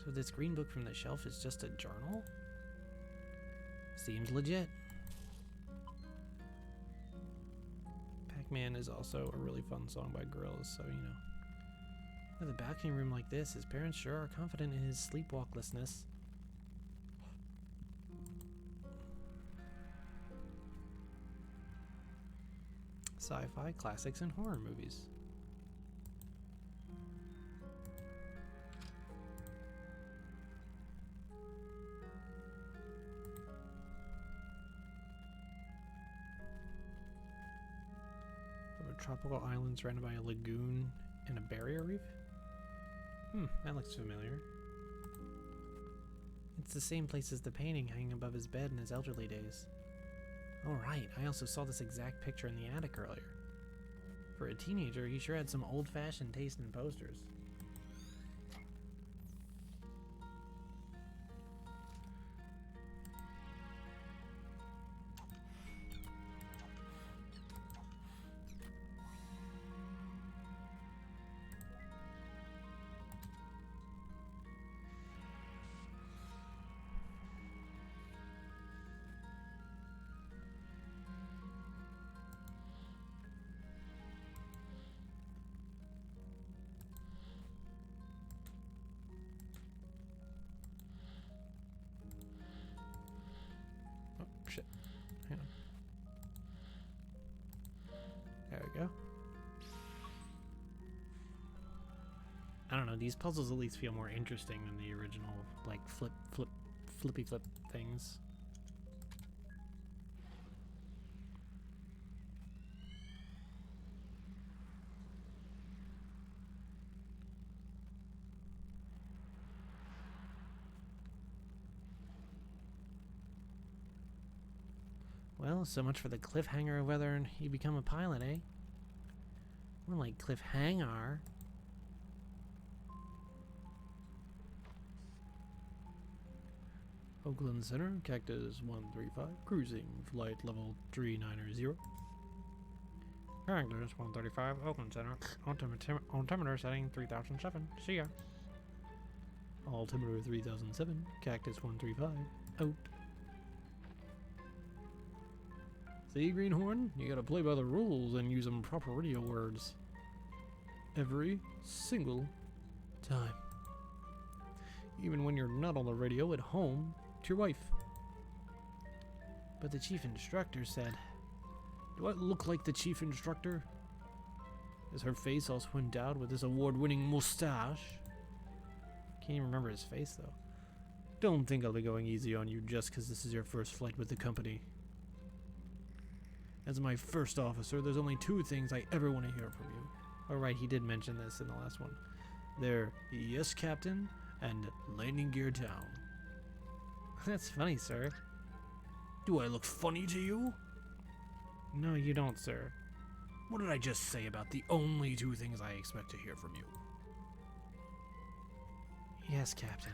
So this green book from the shelf is just a journal? Seems legit. Pac-Man is also a really fun song by Gorillaz, so you know. With a balcony room like this, his parents sure are confident in his sleepwalklessness. Sci-fi, classics, and horror movies. Tropical island surrounded by a lagoon and a barrier reef? That looks familiar. It's the same place as the painting hanging above his bed in his elderly days. Oh right, I also saw this exact picture in the attic earlier. For a teenager, he sure had some old-fashioned taste in posters. Shit. Hang on. There we go. I don't know, these puzzles at least feel more interesting than the original, like, flippy flip things. Well, so much for the cliffhanger of whether you become a pilot, eh? More like cliffhanger. Oakland Center, Cactus 135, cruising, flight level 390. Cactus 135, Oakland Center, altimeter setting 3007, see ya. Altimeter 3007, Cactus 135, out. See, Greenhorn? You gotta play by the rules and use some proper radio words. Every single time. Even when you're not on the radio at home to your wife. But the chief instructor said, do I look like the chief instructor? Is her face all swinned out with this award-winning mustache? Can't even remember his face, though. Don't think I'll be going easy on you just because this is your first flight with the company. As my first officer, there's only two things I ever want to hear from you. Alright, he did mention this in the last one. They're yes, Captain, and landing gear down. That's funny, sir. Do I look funny to you? No, you don't, sir. What did I just say about the only two things I expect to hear from you? Yes, Captain.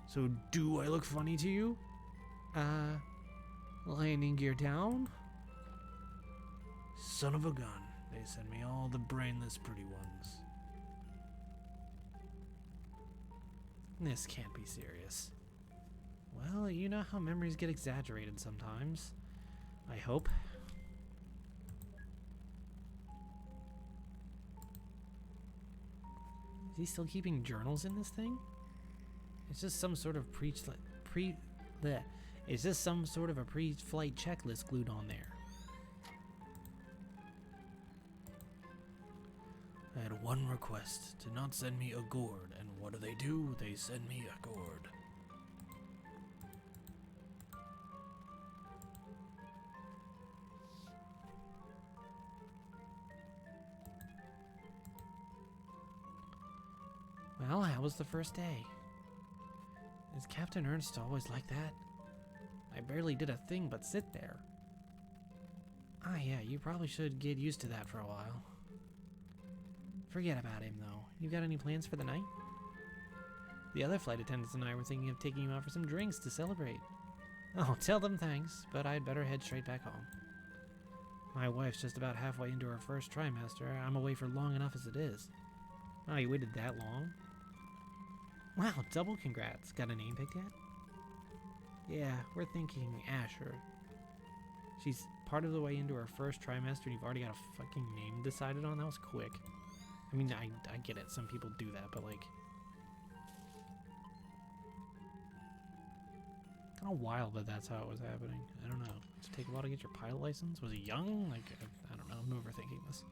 So do I look funny to you? Landing gear down? Son of a gun. They send me all the brainless pretty ones. This can't be serious. Well, you know how memories get exaggerated sometimes. I hope. Is he still keeping journals in this thing? It's just some sort of it's just some sort of a pre-flight checklist glued on there. I had one request, to not send me a gourd, and what do? They send me a gourd. Well, how was the first day? Is Captain Ernst always like that? I barely did a thing but sit there. Ah yeah, you probably should get used to that for a while. Forget about him, though. You got any plans for the night? The other flight attendants and I were thinking of taking you out for some drinks to celebrate. Oh, tell them thanks, but I'd better head straight back home. My wife's just about halfway into her first trimester. I'm away for long enough as it is. Oh, you waited that long? Wow, double congrats. Got a name picked yet? Yeah, we're thinking Asher. She's part of the way into her first trimester and you've already got a fucking name decided on? That was quick. I mean, I get it. Some people do that, but like... kind of wild that that's how it was happening. I don't know. Does it take a while to get your pilot license? Was he young? Like, I don't know. I'm overthinking this.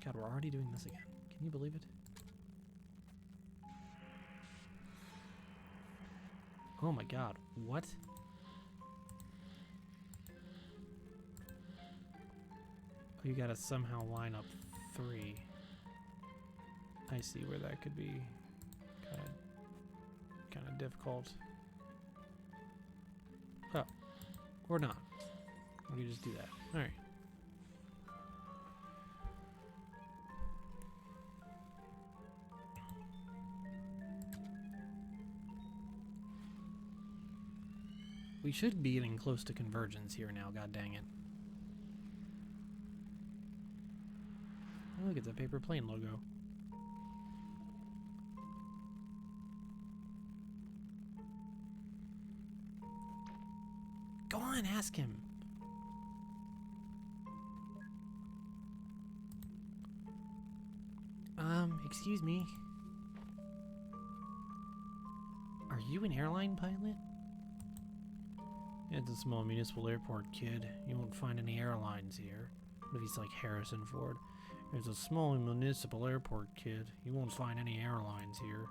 God, we're already doing this again. Can you believe it? Oh my god. What? Oh, you gotta somehow line up 3. I see where that could be kind of difficult. Oh, or not. We can just do that. All right. We should be getting close to convergence here now. God dang it. Oh, look, it's a paper plane logo. Go on, ask him. Excuse me. Are you an airline pilot? It's a small municipal airport, kid. You won't find any airlines here. What if he's like Harrison Ford? It's a small municipal airport, kid. You won't find any airlines here.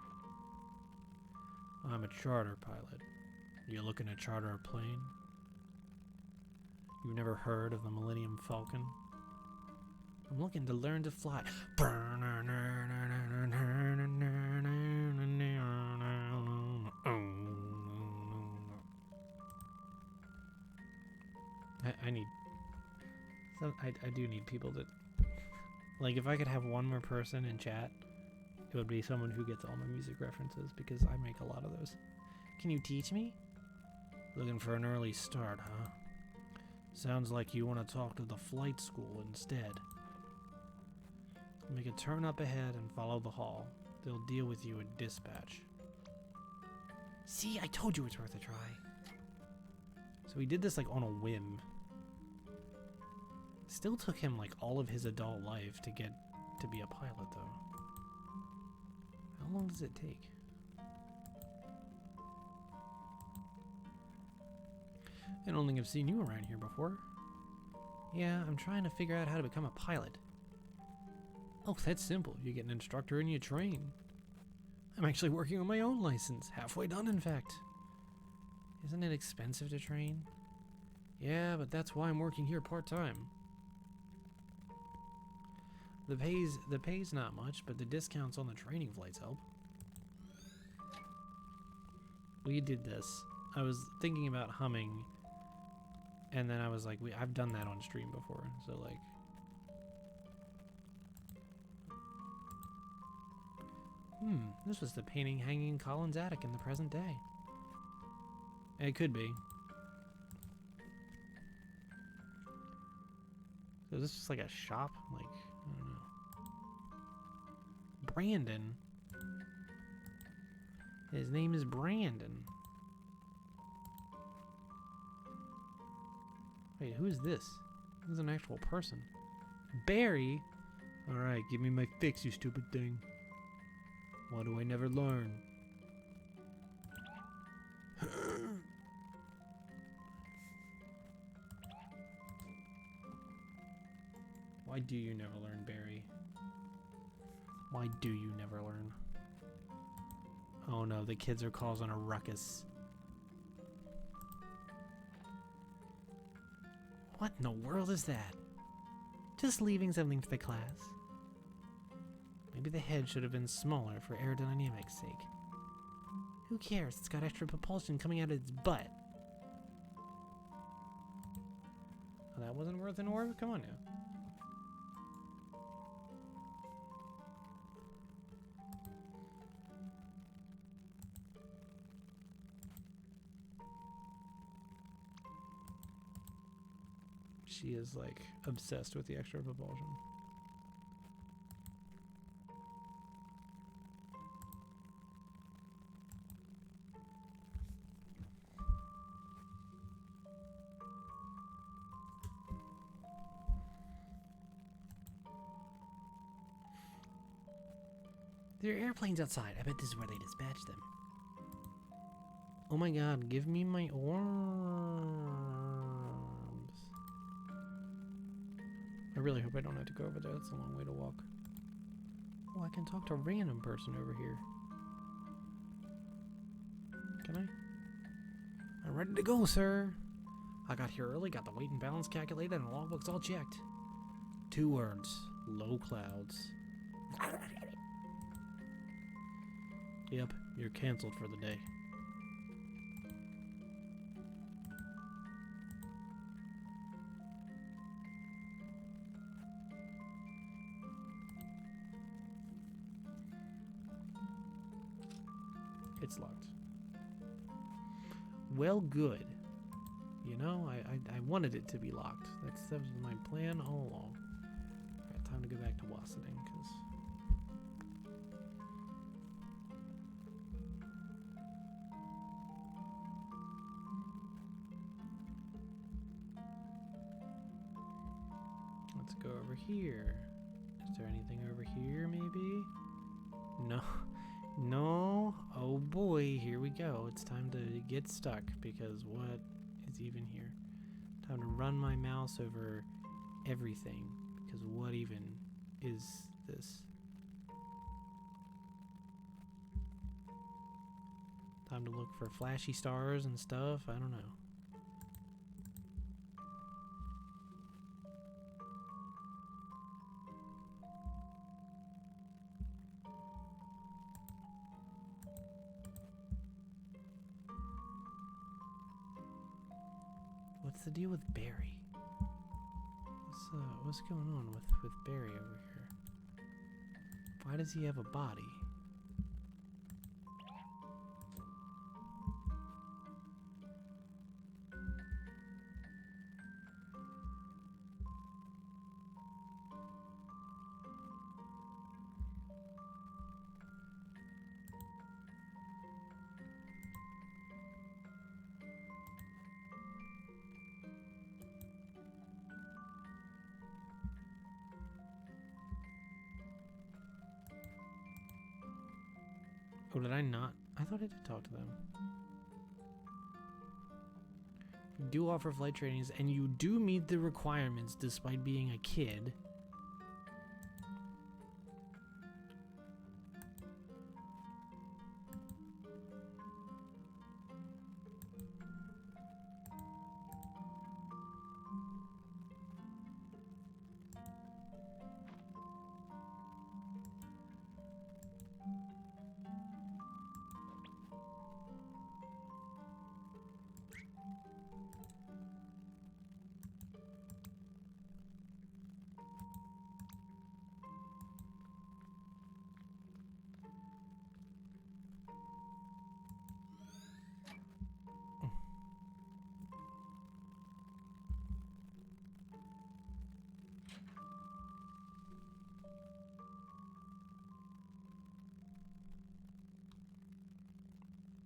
I'm a charter pilot. You looking to charter a plane? You've never heard of the Millennium Falcon? I'm looking to learn to fly. I need... So I do need people that... Like, if I could have one more person in chat, it would be someone who gets all my music references, because I make a lot of those. Can you teach me? Looking for an early start, huh? Sounds like you want to talk to the flight school instead. Make a turn up ahead and follow the hall. They'll deal with you at dispatch. See, I told you it's worth a try. So he did this like on a whim. Still took him like all of his adult life to get to be a pilot though. How long does it take? I don't think I've seen you around here before. Yeah, I'm trying to figure out how to become a pilot. Oh, that's simple. You get an instructor and you train. I'm actually working on my own license. Halfway done, in fact. Isn't it expensive to train? Yeah, but that's why I'm working here part-time. The pay's not much, but the discounts on the training flights help. We did this. I was thinking about humming, and then I was like, I've done that on stream before, so like... this was the painting hanging in Colin's attic in the present day. It could be. So is this just like a shop? Like, I don't know. Brandon? His name is Brandon. Wait, who is this? This is an actual person. Barry? Alright, give me my fix, you stupid thing. Why do I never learn? Why do you never learn, Barry? Why do you never learn? Oh no, the kids are causing a ruckus. What in the world is that? Just leaving something for the class. Maybe the head should have been smaller for aerodynamics' sake. Who cares? It's got extra propulsion coming out of its butt. Oh, that wasn't worth an orb? Come on now. She is like obsessed with the extra propulsion. There are airplanes outside. I bet this is where they dispatch them. Oh my god, give me my orbs. I really hope I don't have to go over there. That's a long way to walk. Oh, I can talk to a random person over here. Can I? I'm ready to go, sir. I got here early, got the weight and balance calculated, and the logbook's all checked. 2 words. Low clouds. Yep, you're canceled for the day. It's locked. Well, good. You know, I wanted it to be locked. That was my plan all along. Alright, time to go back to Wassening, because... Let's go over here. Is there anything over here, maybe? No. No. Oh boy, here we go. It's time to get stuck, because what is even here? Time to run my mouse over everything, because what even is this? Time to look for flashy stars and stuff. I don't know. What's the deal with Barry? What's going on with Barry over here? Why does he have a body? Oh, did I not? I thought I did talk to them. You do offer flight trainings, and you do meet the requirements despite being a kid.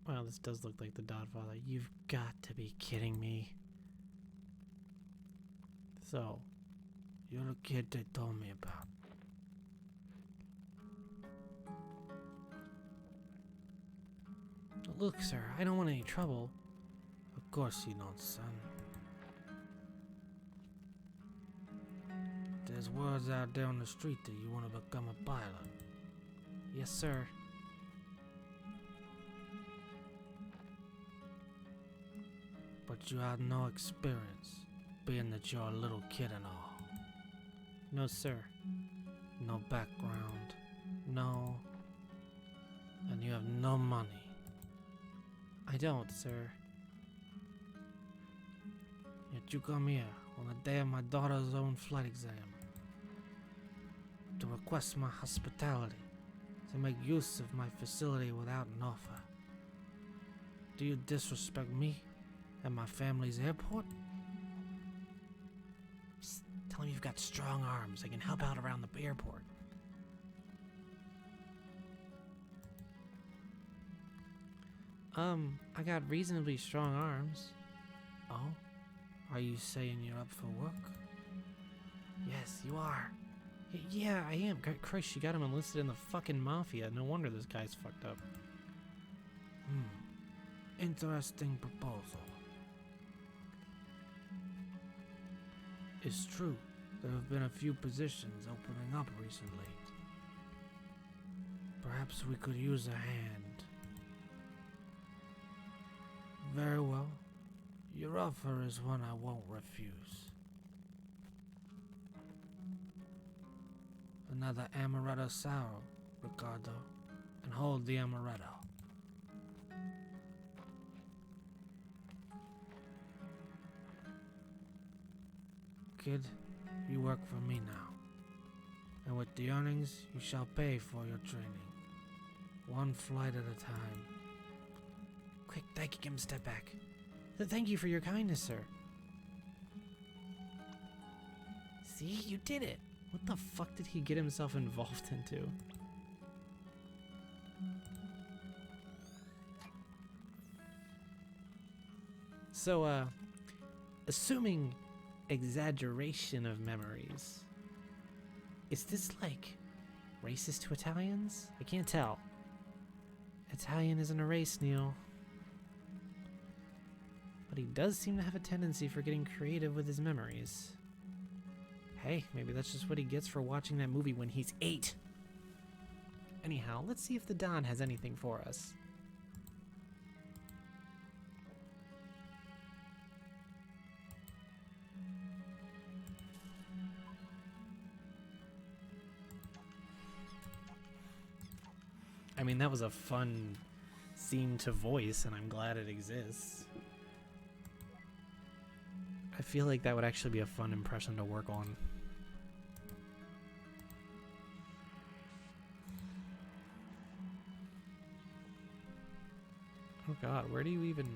Wow, this does look like the Godfather. You've got to be kidding me. So, you're the kid they told me about. Look, sir, I don't want any trouble. Of course you don't, son. There's words out there on the street that you want to become a pilot. Yes, sir. But you have no experience, being that you're a little kid and all. No, sir. No background. No. And you have no money. I don't, sir. Yet you come here on the day of my daughter's own flight exam to request my hospitality, to make use of my facility without an offer. Do you disrespect me at my family's airport? Just tell him you've got strong arms. I can help out around the airport. I got reasonably strong arms. Oh? Are you saying you're up for work? Yes, you are. Yeah, I am. Christ, you got him enlisted in the fucking mafia. No wonder this guy's fucked up. Interesting proposal. It's true, there have been a few positions opening up recently. Perhaps we could use a hand. Very well. Your offer is one I won't refuse. Another amaretto sour, Ricardo, and hold the amaretto. Kid, you work for me now, and with the earnings, you shall pay for your training. One flight at a time. Quick, thank you, give him a step back. Thank you for your kindness, sir. See, you did it. What the fuck did he get himself involved into? So, assuming exaggeration of memories, is this like racist to Italians? I can't tell. Italian isn't a race, Neil. But he does seem to have a tendency for getting creative with his memories. Hey, maybe that's just what he gets for watching that movie when he's 8. Anyhow, let's see if the Don has anything for us. I mean, that was a fun scene to voice, and I'm glad it exists. I feel like that would actually be a fun impression to work on. Oh god, where do you even...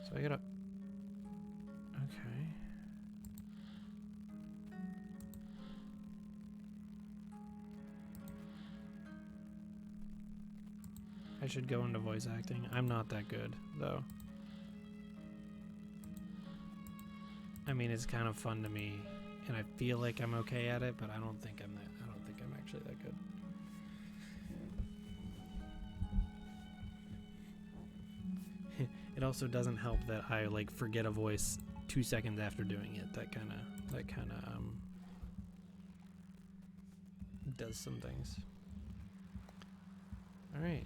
So I gotta... Okay. I should go into voice acting. I'm not that good, though. I mean, it's kind of fun to me, and I feel like I'm okay at it, but I don't think I'm actually that good. It also doesn't help that I like forget a voice 2 seconds after doing it. That kind of does some things. All right.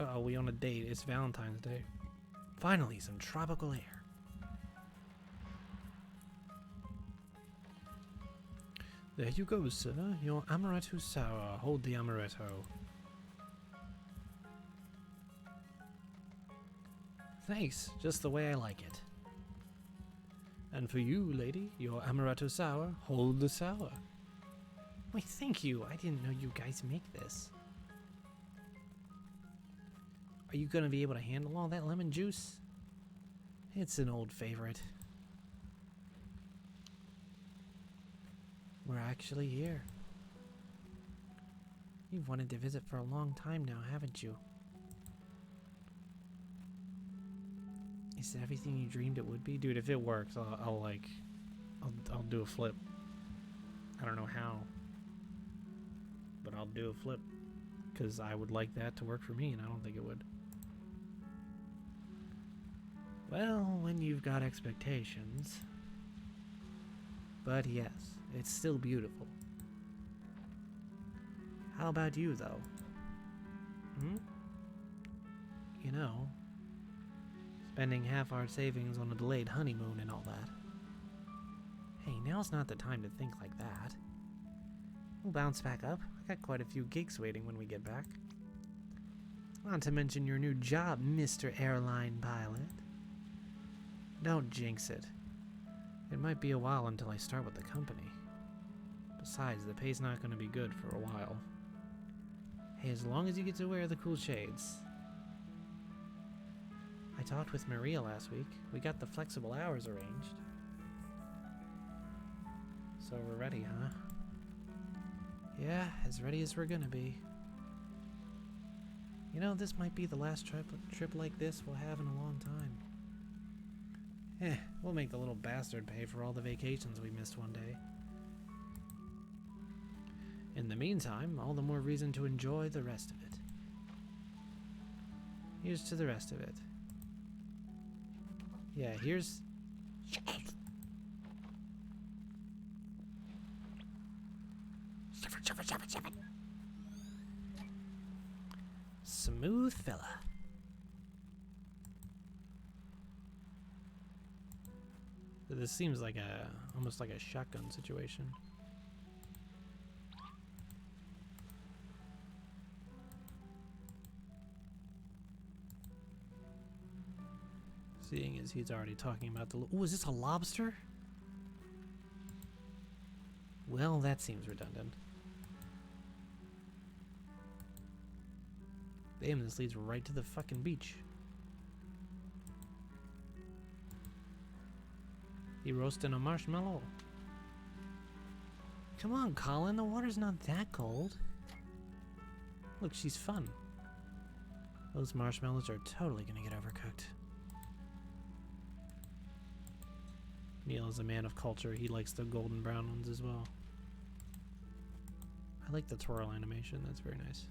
Oh, we on a date. It's Valentine's Day. Finally, some tropical air. There you go, sir. Your amaretto sour. Hold the amaretto. Thanks, just the way I like it. And for you, lady, your amaretto sour. Hold the sour. Why, thank you. I didn't know you guys make this. Are you gonna be able to handle all that lemon juice? It's an old favorite. We're actually here. You've wanted to visit for a long time now, haven't you? Is it everything you dreamed it would be? Dude, if it works, I'll do a flip. I don't know how, but I'll do a flip. Because I would like that to work for me, and I don't think it would. Well, when you've got expectations. But yes, it's still beautiful. How about you, though? You know, spending half our savings on a delayed honeymoon and all that. Hey, now's not the time to think like that. We'll bounce back up. I got quite a few gigs waiting when we get back. Not to mention your new job, Mr. Airline Pilot. Don't jinx it. It might be a while until I start with the company. Besides, the pay's not going to be good for a while. Hey, as long as you get to wear the cool shades. I talked with Maria last week. We got the flexible hours arranged. So we're ready, huh? Yeah, as ready as we're gonna be. You know, this might be the last trip like this we'll have in a long time. We'll make the little bastard pay for all the vacations we missed one day. In the meantime, all the more reason to enjoy the rest of it. Here's to the rest of it. Yeah, here's... Smooth fella. This seems like almost like a shotgun situation. Seeing as he's already talking about the... Oh, is this a lobster? Well, that seems redundant. Damn, this leads right to the fucking beach. He roasting a marshmallow. Come on, Colin, the water's not that cold. Look, she's fun. Those marshmallows are totally gonna get overcooked. Neil is a man of culture. He likes the golden brown ones as well. I like the twirl animation. That's very nice.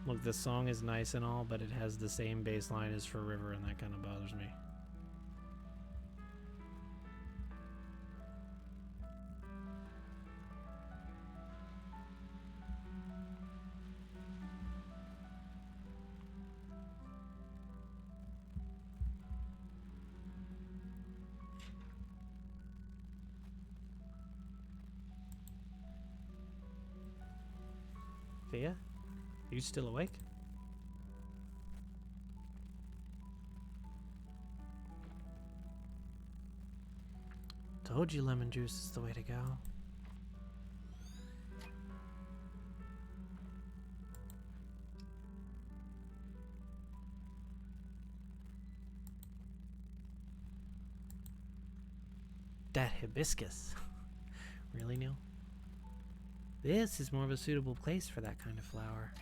Look, this song is nice and all, but it has the same bass line as For River, and that kind of bothers me. Thea? Are you still awake? Told you lemon juice is the way to go. That hibiscus. Really, Neil? This is more of a suitable place for that kind of flower.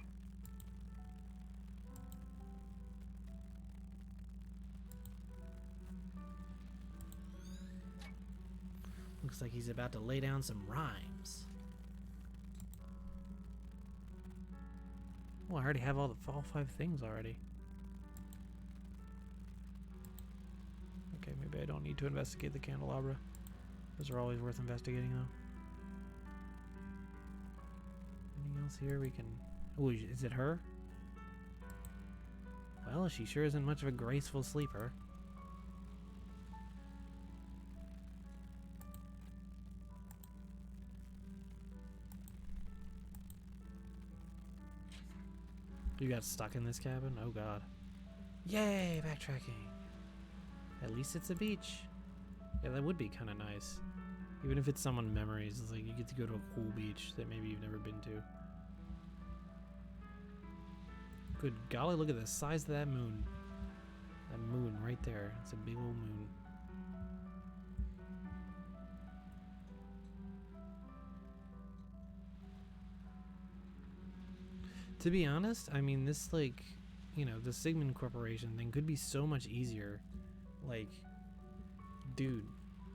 Looks like he's about to lay down some rhymes. Oh, I already have all 5 things already. Okay, maybe I don't need to investigate the candelabra. Those are always worth investigating, though. Anything else here we can... Oh, is it her? Well, she sure isn't much of a graceful sleeper. You got stuck in this cabin? Oh god. Yay, backtracking. At least it's a beach. Yeah, that would be kind of nice. Even if it's someone's memories, it's like you get to go to a cool beach that maybe you've never been to. Good golly, look at the size of that moon. That moon right there. It's a big old moon. To be honest, I mean, this, like, you know, the Sigmund Corporation thing could be so much easier. Like, dude,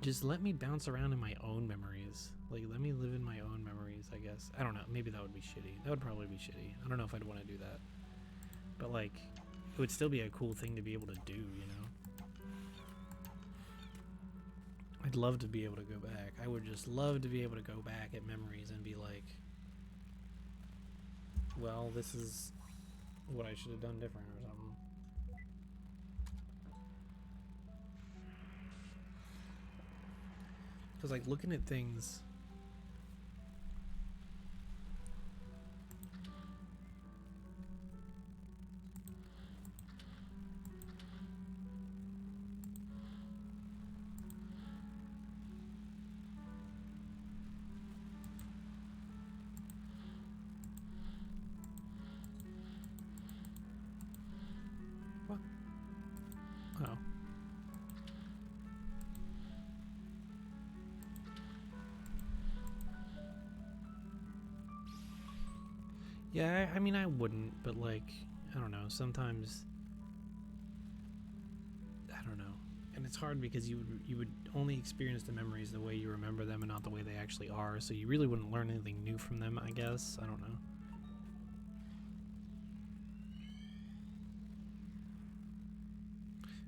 just let me bounce around in my own memories. Like, let me live in my own memories, I guess. I don't know. Maybe that would be shitty. That would probably be shitty. I don't know if I'd want to do that. But, like, it would still be a cool thing to be able to do, you know? I'd love to be able to go back. I would just love to be able to go back at memories and be like, well, this is what I should have done different or something. Because, like, looking at things... What? Oh. Yeah, I mean, I wouldn't, but, like, I don't know, sometimes, I don't know. And it's hard because you would only experience the memories the way you remember them and not the way they actually are, so you really wouldn't learn anything new from them, I guess. I don't know.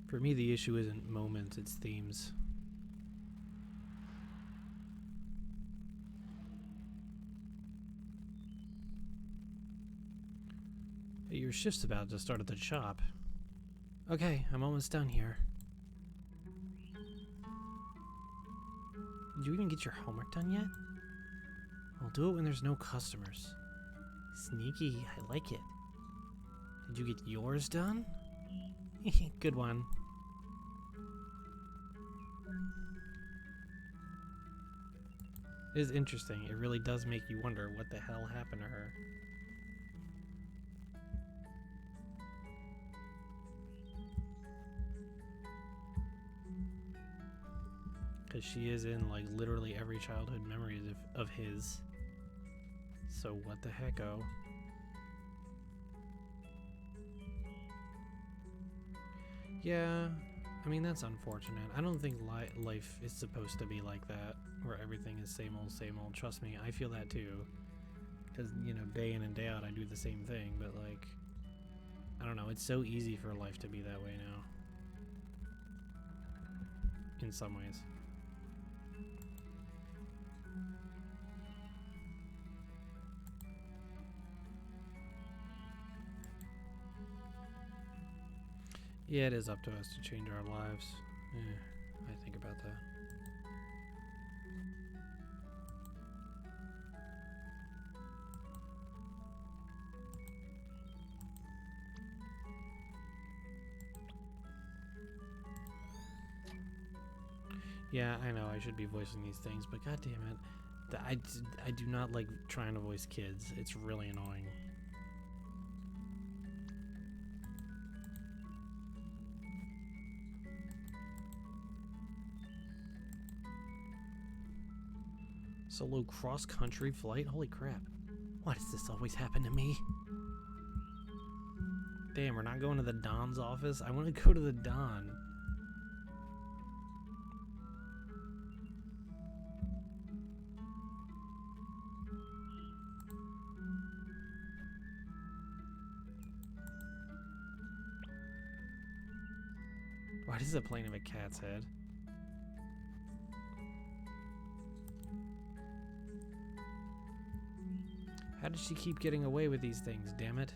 For me, the issue isn't moments, it's themes. Hey, your shift's about to start at the shop. Okay, I'm almost done here. Did you even get your homework done yet? I'll do it when there's no customers. Sneaky, I like it. Did you get yours done? Good one. It is interesting. It really does make you wonder what the hell happened to her. Because she is in, like, literally every childhood memory of his. So what the heck-o? Yeah, I mean, that's unfortunate. I don't think life is supposed to be like that, where everything is same old, same old. Trust me, I feel that too. Because, you know, day in and day out, I do the same thing, but, like, I don't know, it's so easy for life to be that way now. In some ways. Yeah, it is up to us to change our lives. Yeah, I think about that. Yeah, I know I should be voicing these things, but god damn it, I do not like trying to voice kids. It's really annoying. Solo cross-country flight? Holy crap. Why does this always happen to me? Damn, we're not going to the Don's office? I want to go to the Don. Why does the plane have a cat's head? How does she keep getting away with these things, damn it?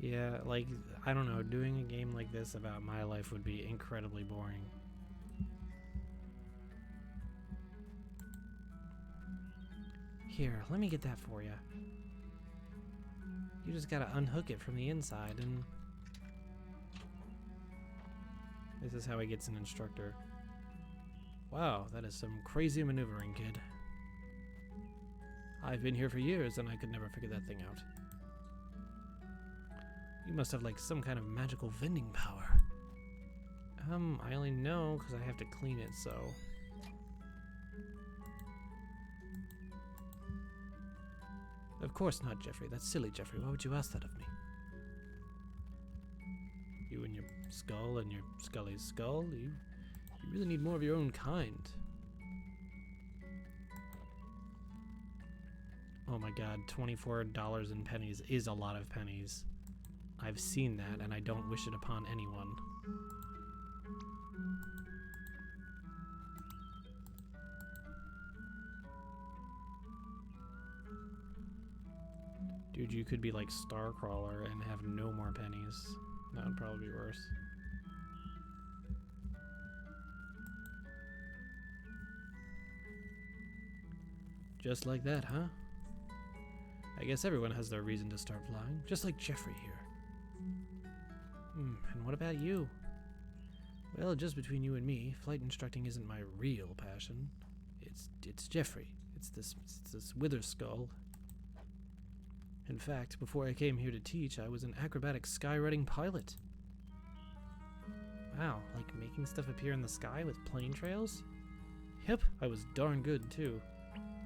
Yeah, like, I don't know, doing a game like this about my life would be incredibly boring. Here, let me get that for you. You just gotta unhook it from the inside and... This is how he gets an instructor. Wow, that is some crazy maneuvering, kid. I've been here for years and I could never figure that thing out. You must have like some kind of magical vending power. I only know because I have to clean it, so... Of course not, Jeffrey. That's silly, Jeffrey. Why would you ask that of me? You and your skull and your Scully's skull? You really need more of your own kind. Oh my god, $24 in pennies is a lot of pennies. I've seen that, and I don't wish it upon anyone. Dude, you could be like Starcrawler and have no more pennies. That would probably be worse. Just like that, huh? I guess everyone has their reason to start flying, just like Jeffrey here. And what about you? Well, just between you and me, flight instructing isn't my real passion. It's Jeffrey. It's this wither skull. In fact, before I came here to teach, I was an acrobatic skywriting pilot. Wow, like making stuff appear in the sky with plane trails? Yep, I was darn good too.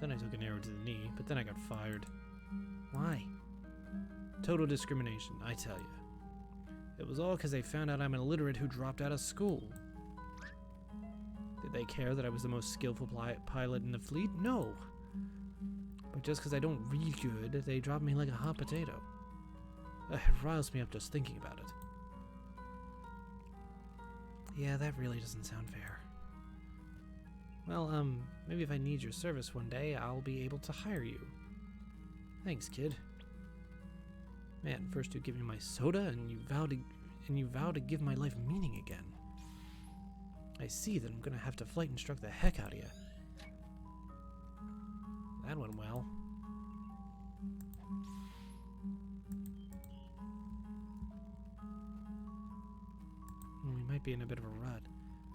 Then I took an arrow to the knee, but then I got fired. Why? Total discrimination, I tell you. It was all because they found out I'm an illiterate who dropped out of school. Did they care that I was the most skillful pilot in the fleet? No. But just because I don't read good, they dropped me like a hot potato. It riles me up just thinking about it. Yeah, that really doesn't sound fair. Well, maybe if I need your service one day, I'll be able to hire you. Thanks, kid. Man, first you give me my soda, and you vow to give my life meaning again. I see that I'm gonna have to flight instruct the heck out of you. That went well. We might be in a bit of a rut.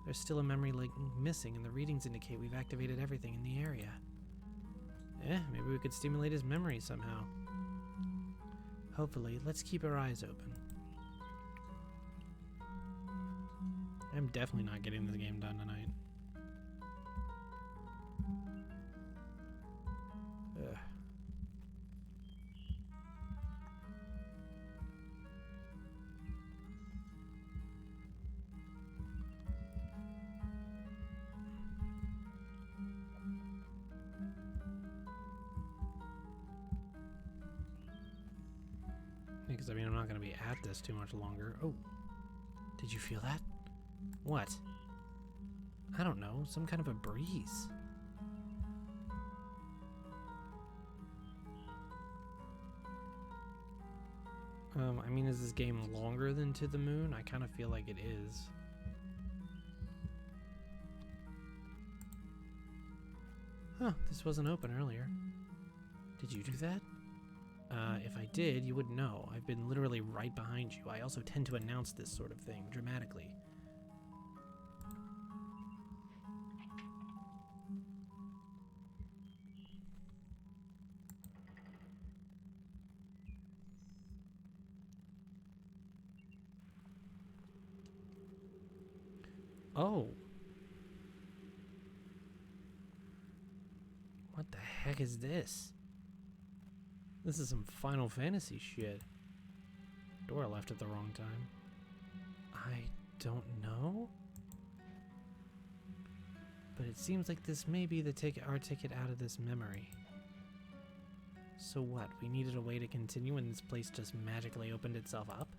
There's still a memory link missing, and the readings indicate we've activated everything in the area. Maybe we could stimulate his memory somehow. Hopefully, let's keep our eyes open. I'm definitely not getting this game done tonight. Ugh. Because, I mean, I'm not going to be at this too much longer. Oh, did you feel that? What? I don't know, some kind of a breeze. I mean, is this game longer than To the Moon? I kind of feel like it is. Huh, this wasn't open earlier. Did you do that? If I did, you wouldn't know. I've been literally right behind you. I also tend to announce this sort of thing dramatically. Oh. What the heck is this? This is some Final Fantasy shit. Door left at the wrong time. I don't know? But it seems like this may be our ticket out of this memory. So what? We needed a way to continue and this place just magically opened itself up?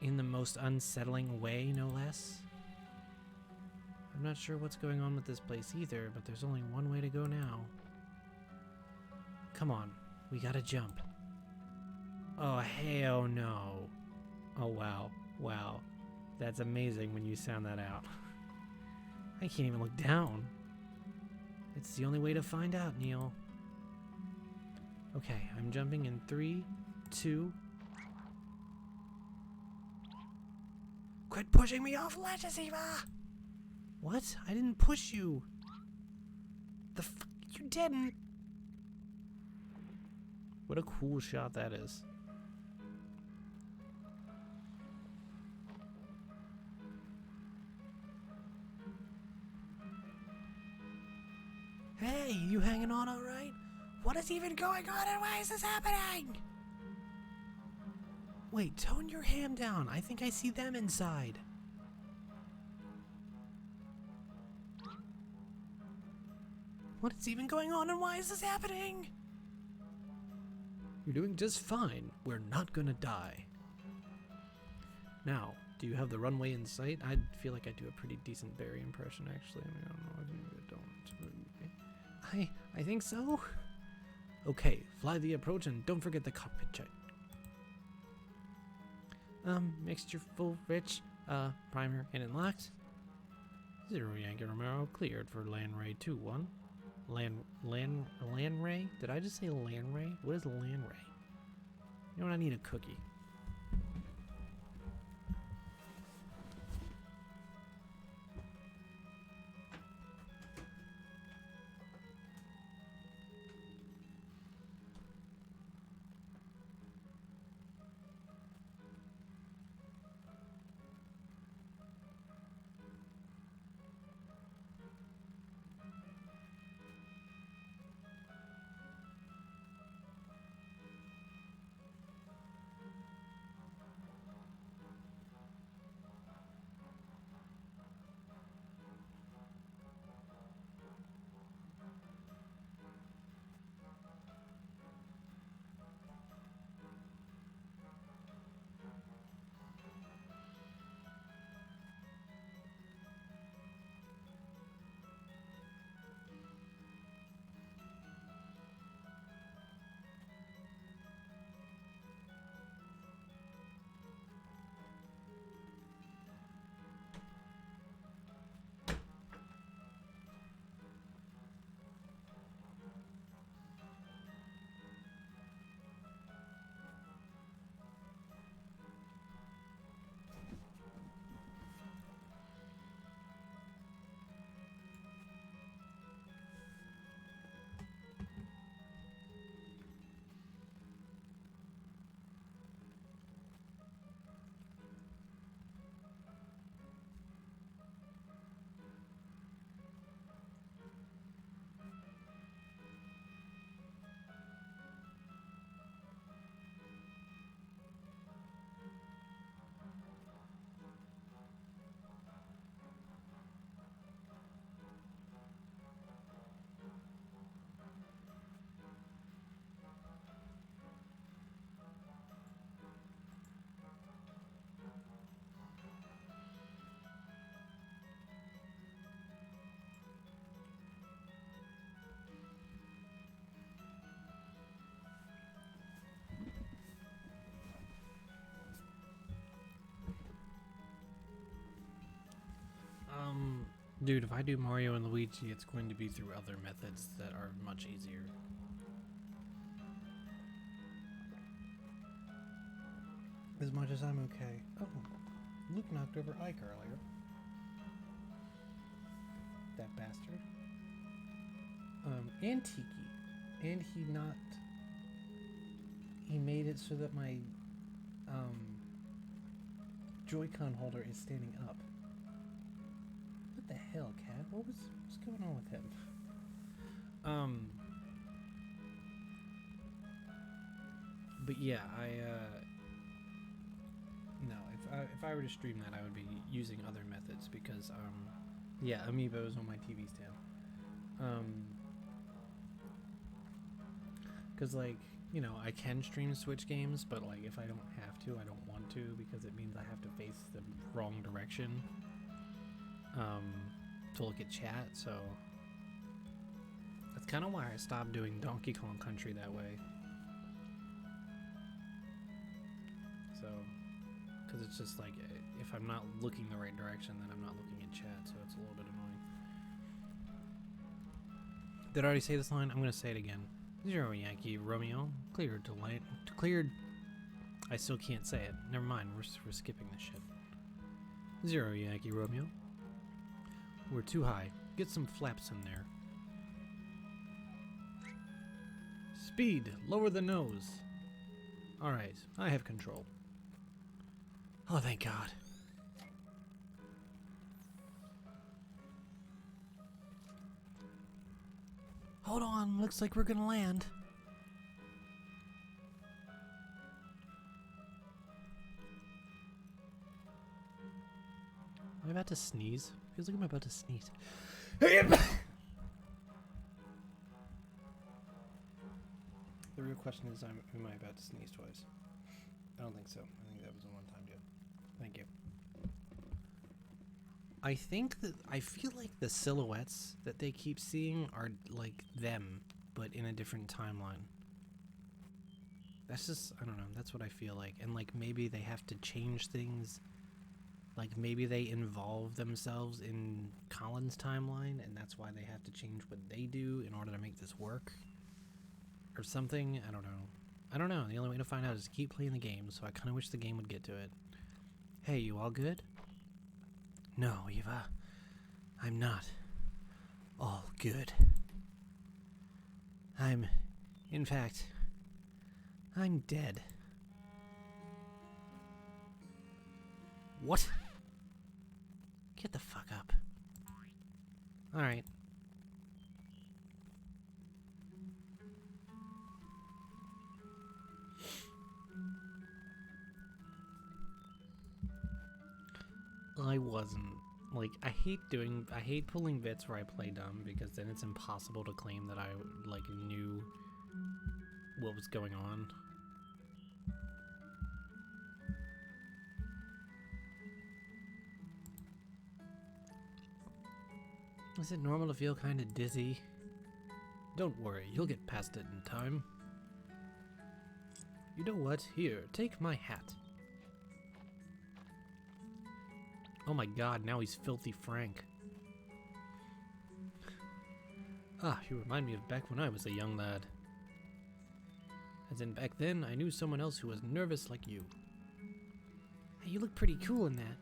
In the most unsettling way, no less? I'm not sure what's going on with this place either, but there's only one way to go now. Come on, we gotta jump. Oh, hell no. Oh, wow. Wow. That's amazing when you sound that out. I can't even look down. It's the only way to find out, Neil. Okay, I'm jumping in 3, 2... Quit pushing me off ledges, Eva! What? I didn't push you. The fuck? You didn't? What a cool shot that is. Hey, you hanging on all right? What is even going on and why is this happening? Wait, tone your ham down. I think I see them inside. What is even going on and why is this happening? You're doing just fine. We're not gonna die. Now, do you have the runway in sight? I feel like I do a pretty decent Barry impression, actually. I mean, I don't know if you don't. I think so. Okay, fly the approach and don't forget the cockpit check. Mixture full, rich, primer and locked. 0 Yankee Romero cleared for land ray 2-1. Land ray? Did I just say land ray? What is land ray? You know what? I need a cookie. Dude, if I do Mario and Luigi, it's going to be through other methods that are much easier. As much as I'm okay. Oh, Luke knocked over Ike earlier. That bastard. And Tiki. And he made it so that my, Joy-Con holder is standing up. What the hell, cat? What's going on with him? But yeah, no, if I were to stream that, I would be using other methods because yeah, amiibos on my TV stand. Because like, you know, I can stream Switch games, but like if I don't have to, I don't want to because it means I have to face the wrong direction to look at chat. So that's kind of why I stopped doing Donkey Kong Country that way. So, because it's just like, if I'm not looking the right direction, then I'm not looking at chat, so it's a little bit annoying. Did I already say this line? I'm going to say it again. 0 Yankee Romeo, cleared to light, cleared. I still can't say it. Never mind, we're skipping this shit. 0 Yankee Romeo. We're too high. Get some flaps in there. Speed, lower the nose. Alright, I have control. Oh, thank God. Hold on, looks like we're gonna land. Am I about to sneeze? Feels like I'm about to sneeze. The real question is, am I about to sneeze twice? I don't think so. I think that was a one-time deal. Thank you. I think that I feel like the silhouettes that they keep seeing are like them, but in a different timeline. That's just, I don't know, that's what I feel like. And like maybe they have to change things. Like maybe they involve themselves in Colin's timeline and that's why they have to change what they do in order to make this work. Or something, I don't know. I don't know, the only way to find out is to keep playing the game, so I kind of wish the game would get to it. Hey, you all good? No, Eva. I'm not all good. In fact, I'm dead. What? Get the fuck up. Alright. I wasn't. Like, I hate pulling bits where I play dumb because then it's impossible to claim that I, like, knew what was going on. Is it normal to feel kind of dizzy? Don't worry, you'll get past it in time. You know what? Here, take my hat. Oh my god, now he's Filthy Frank. Ah, you remind me of back when I was a young lad. As in back then, I knew someone else who was nervous like you. Hey, you look pretty cool in that.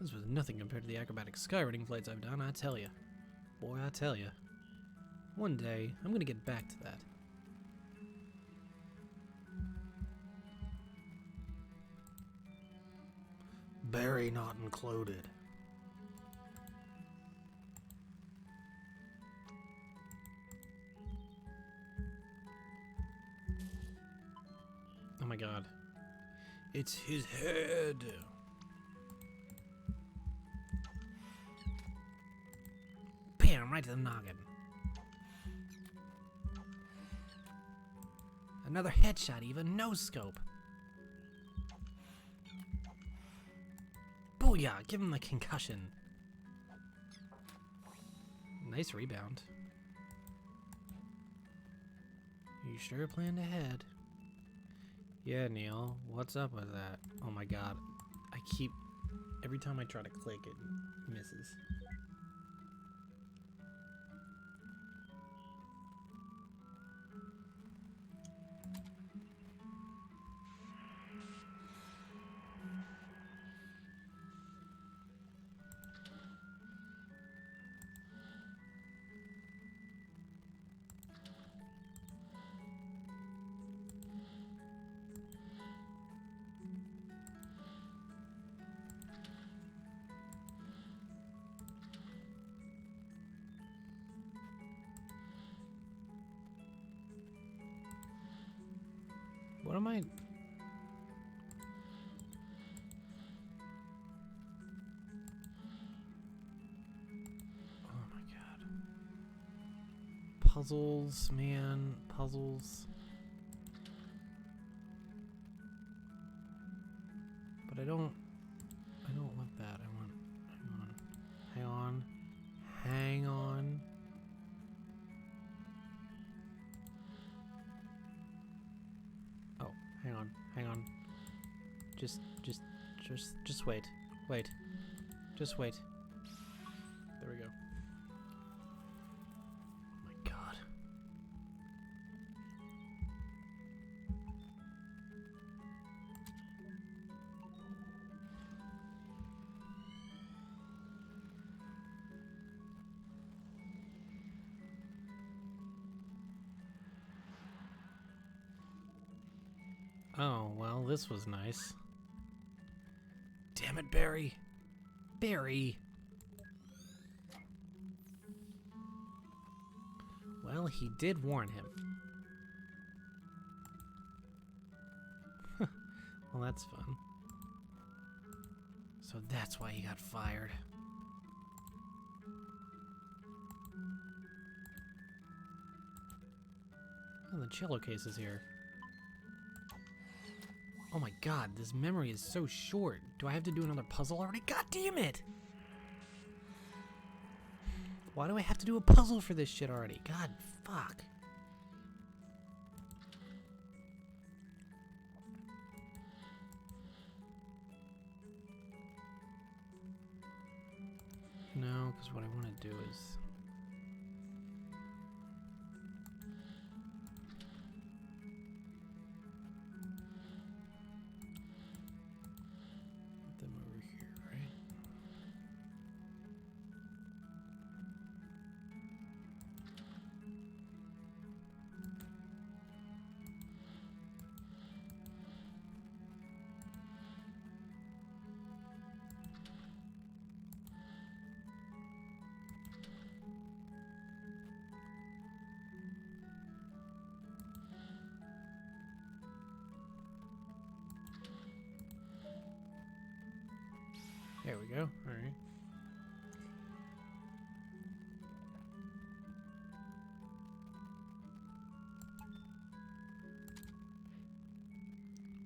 This was nothing compared to the acrobatic skywriting flights I've done, I tell ya. Boy, I tell ya. One day, I'm gonna get back to that. Berry not included. Oh my god. It's his head. Bam, right to the noggin. Another headshot, even no scope. Booyah, give him a concussion. Nice rebound. You sure planned ahead. Yeah, Neil, what's up with that? Oh my god. Every time I try to click, it misses. What am I... Oh my god. Puzzles, man. Puzzles. But I don't want that. I want... Hang on. Hang on. Oh, hang on. Hang on. Just wait. Wait. Just wait. There we go. Oh my god. Oh, well, this was nice. Damn it, Barry. Barry. Well, he did warn him. Well, that's fun. So that's why he got fired. Oh, the cello case is here. Oh my god, this memory is so short. Do I have to do another puzzle already? God damn it! Why do I have to do a puzzle for this shit already? God, fuck. No, because what I want to do is... put them over here, right? There we go. All right.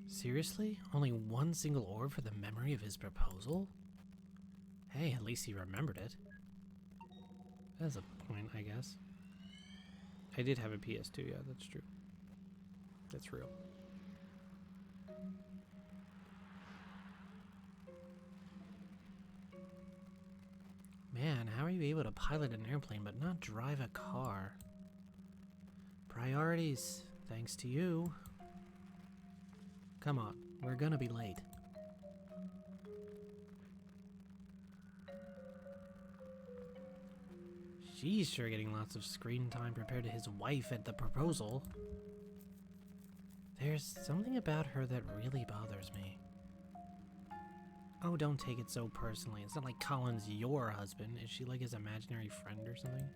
Seriously? Only one single orb for the memory of his proposal? Hey, at least he remembered it. That's a point, I guess. I did have a PS2, yeah, that's true. That's real. Man, how are you able to pilot an airplane but not drive a car? Priorities, thanks to you. Come on, we're gonna be late. She's sure getting lots of screen time compared to his wife at the proposal. There's something about her that really bothers me. Oh, don't take it so personally. It's not like Colin's your husband. Is she like his imaginary friend or something?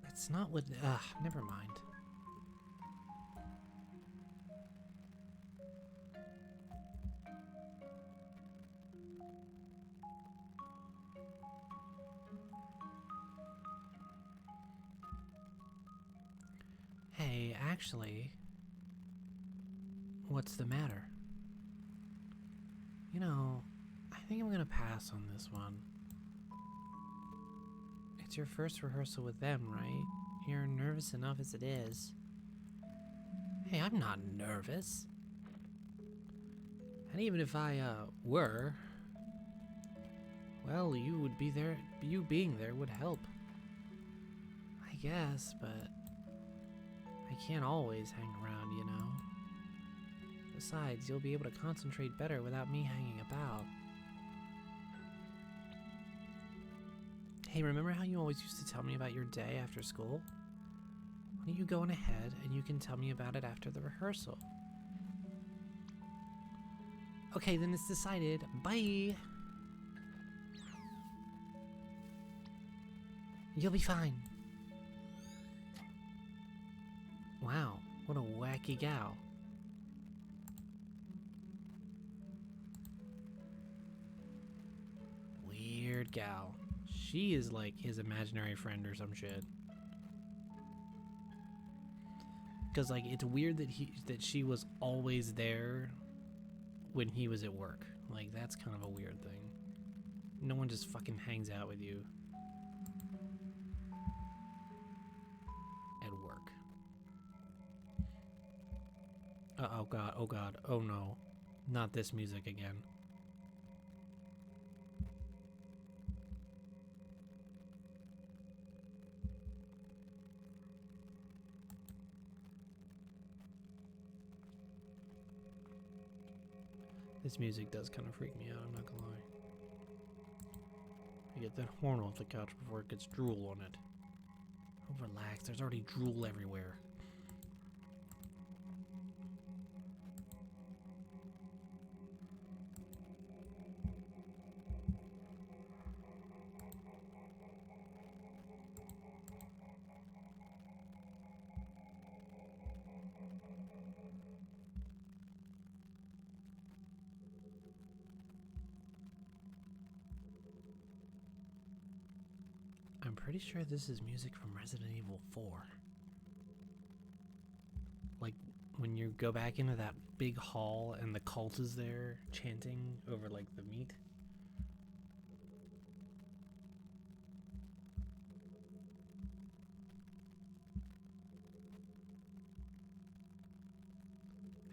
That's not what... never mind. Hey, actually... what's the matter? You know, I think I'm gonna pass on this one. It's your first rehearsal with them, right? You're nervous enough as it is. Hey, I'm not nervous. And even if I, were... well, you would be there. You being there would help. I guess, but... I can't always hang around, you know? Besides, you'll be able to concentrate better without me hanging about. Hey, remember how you always used to tell me about your day after school? Why don't you go on ahead and you can tell me about it after the rehearsal? Okay, then it's decided. Bye! You'll be fine. Wow, What a wacky gal. Weird gal. She is like his imaginary friend or some shit. Because like it's weird that she was always there when he was at work. Like that's kind of a weird thing. No one just fucking hangs out with you at work. Oh god, oh god, oh no. Not this music again. This music does kind of freak me out, I'm not gonna lie. You get that horn off the couch before it gets drool on it. Oh, relax, there's already drool everywhere. I'm pretty sure this is music from Resident Evil 4. Like, when you go back into that big hall and the cult is there chanting over, like, the meat.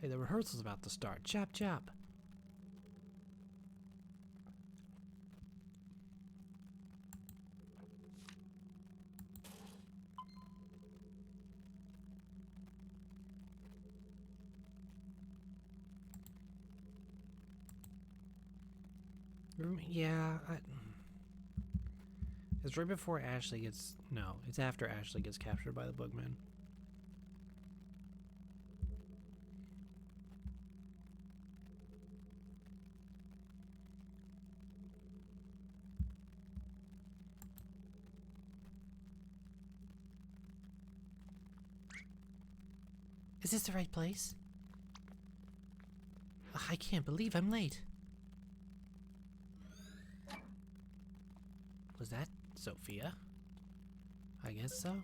Hey, the rehearsal's about to start. Chop, chop. Yeah, it's right before Ashley gets... No, it's after Ashley gets captured by the Boogman. Is this the right place? I can't believe I'm late. Was that Sophia? I guess so.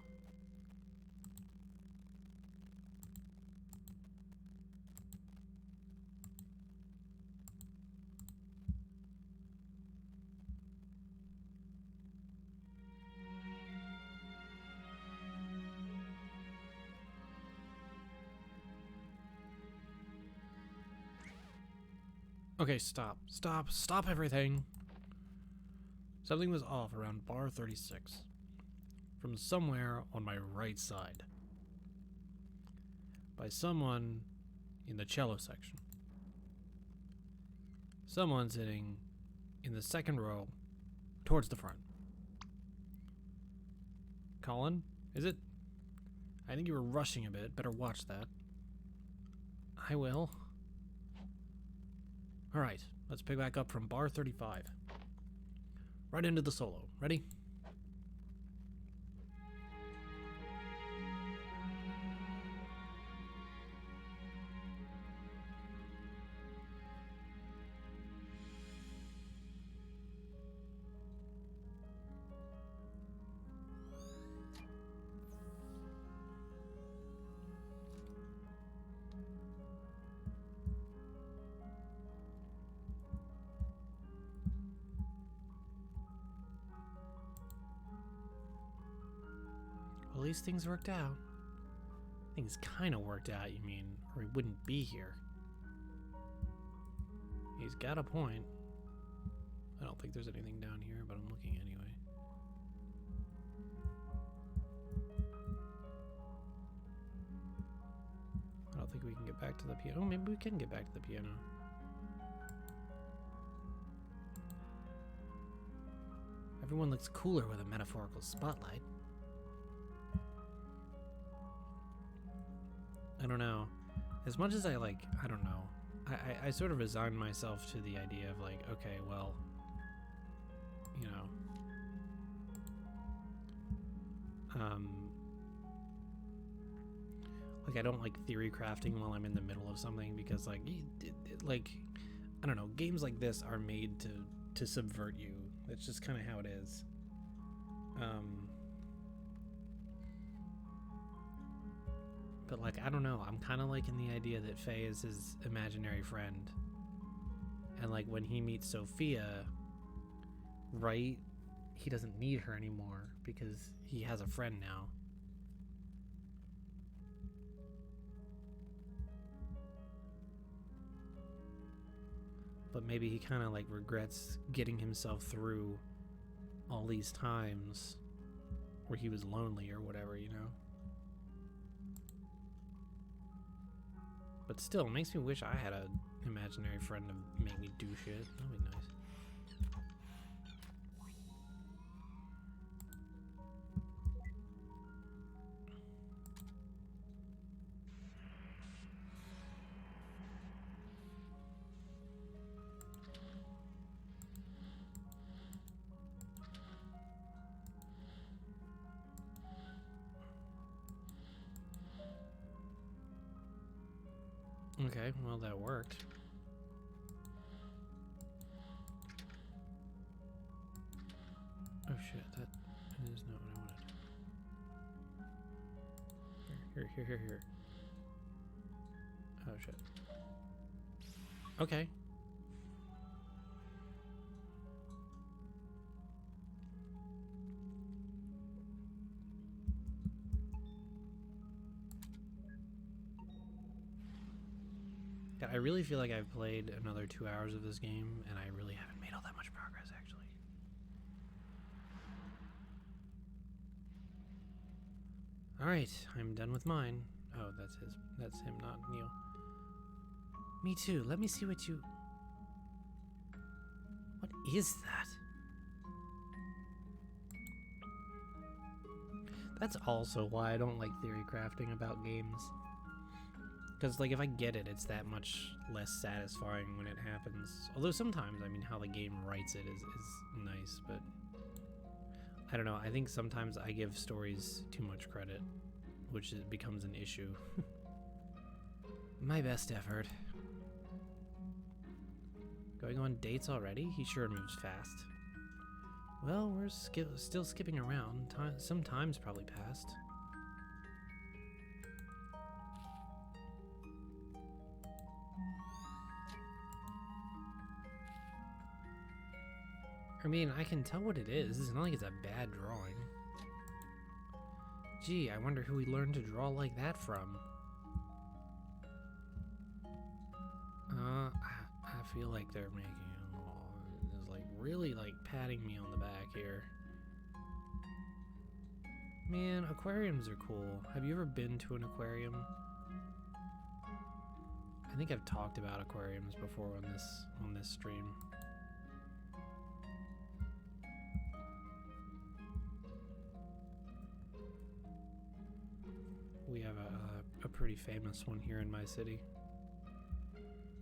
Okay, stop. Stop everything. Something was off around bar 36. From somewhere on my right side. By someone in the cello section. Someone sitting in the second row towards the front. Colin, is it? I think you were rushing a bit. Better watch that. I will. Alright, let's pick back up from bar 35. Right into the solo. Ready? Well, at least things worked out. Things kind of worked out, you mean, or he wouldn't be here. He's got a point. I don't think there's anything down here, but I'm looking anyway. I don't think we can get back to the piano. Oh, maybe we can get back to the piano. Everyone looks cooler with a metaphorical spotlight. I don't know. As much as I don't know. I sort of resigned myself to the idea of like, okay, well, you know, Like, I don't like theory crafting while I'm in the middle of something because, like, like, I don't know, games like this are made to subvert you. That's just kind of how it is. But, like, I don't know. I'm kind of liking the idea that Faye is his imaginary friend. And, like, when he meets Sophia, right, he doesn't need her anymore because he has a friend now. But maybe he kind of, like, regrets getting himself through all these times where he was lonely or whatever, you know? But still, it makes me wish I had an imaginary friend to make me do shit. That'd be nice. Okay, well, that worked. Oh shit, that is not what I wanted. Here. Oh shit. Okay. God, I really feel like I've played another 2 hours of this game, and I really haven't made all that much progress, actually. Alright, I'm done with mine. Oh, that's him, not Neil. Me too, let me see what you... What is that? That's also why I don't like theory crafting about games. Because, like, if I get it, it's that much less satisfying when it happens. Although sometimes, I mean, how the game writes it is nice, but... I don't know, I think sometimes I give stories too much credit, which becomes an issue. My best effort. Going on dates already? He sure moves fast. Well, we're still skipping around. Some time's probably passed. I mean, I can tell what it is. It's not like it's a bad drawing. Gee, I wonder who he learned to draw like that from. I feel like they're making is like really like patting me on the back here. Man, aquariums are cool. Have you ever been to an aquarium? I think I've talked about aquariums before on this stream. We have a pretty famous one here in my city.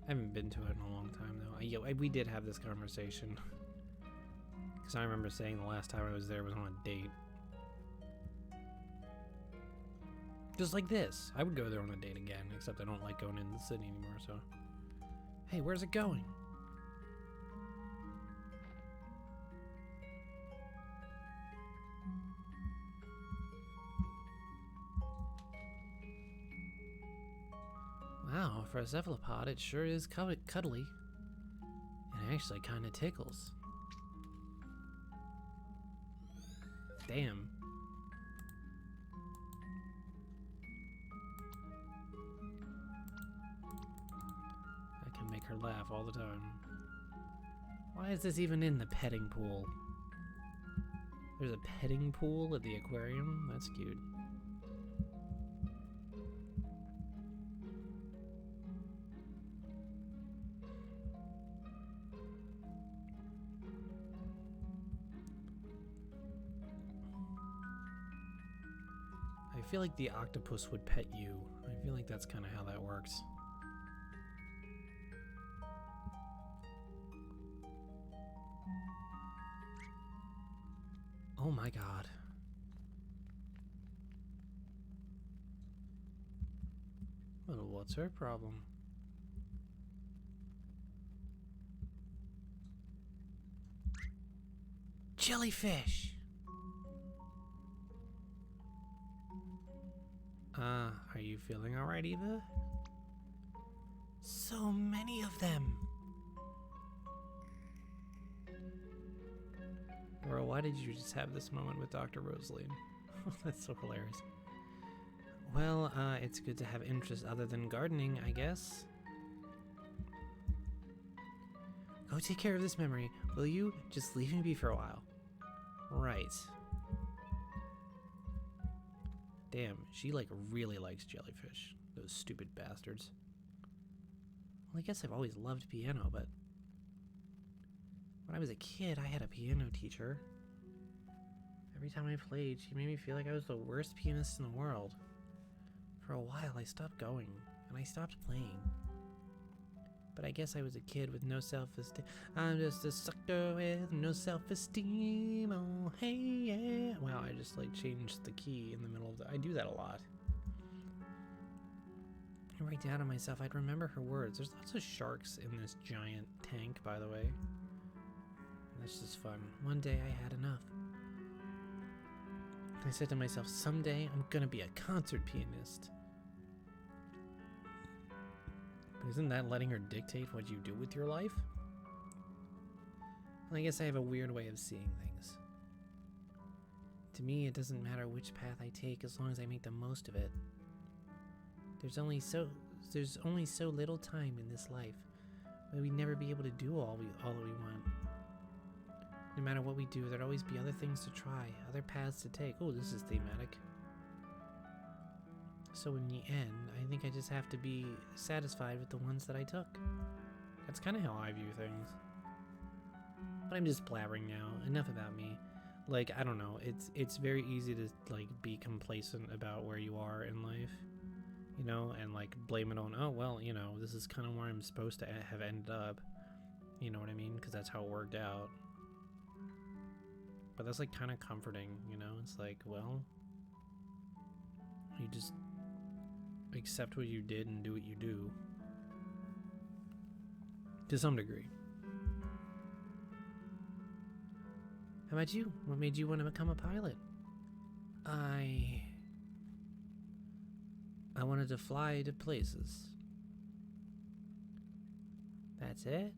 I haven't been to it in a long time, though. We did have this conversation. Because I remember saying the last time I was there was on a date. Just like this. I would go there on a date again, except I don't like going into the city anymore, so... Hey, where's it going? Wow, for a cephalopod, it sure is cuddly. It actually kind of tickles. Damn. I can make her laugh all the time. Why is this even in the petting pool? There's a petting pool at the aquarium? That's cute. I feel like the octopus would pet you. I feel like that's kind of how that works. Oh my god. What's her problem? Jellyfish! Are you feeling alright, Eva? So many of them! Or why did you just have this moment with Dr. Rosaline? That's so hilarious. Well, it's good to have interests other than gardening, I guess. Go take care of this memory, will you? Just leave me be for a while. Right. Damn, she like really likes jellyfish. Those stupid bastards. Well, I guess I've always loved piano, but when I was a kid, I had a piano teacher. Every time I played, she made me feel like I was the worst pianist in the world. For a while, I stopped going, and I stopped playing. But I guess I was a kid with no self-esteem. I'm just a sucker with no self-esteem. Oh, hey, yeah. Wow, I just like changed the key in the middle of the... I do that a lot. I write down to myself, I'd remember her words. There's lots of sharks in this giant tank, by the way. That's just fun. One day I had enough. I said to myself, someday I'm gonna be a concert pianist. But isn't that letting her dictate what you do with your life? Well, I guess I have a weird way of seeing things. To me, it doesn't matter which path I take as long as I make the most of it. There's only so little time in this life. But we'd never be able to do all that we want. No matter what we do, there'd always be other things to try, other paths to take. Oh, this is thematic. So in the end, I think I just have to be satisfied with the ones that I took. That's kind of how I view things. But I'm just blabbering now. Enough about me. Like, I don't know. It's very easy to like be complacent about where you are in life, you know, and like blame it on, oh well, you know, this is kind of where I'm supposed to have ended up. You know what I mean? Because that's how it worked out. But that's like kind of comforting, you know? It's like, well, you just accept what you did and do what you do. To some degree. How about you? What made you want to become a pilot? I wanted to fly to places. That's it?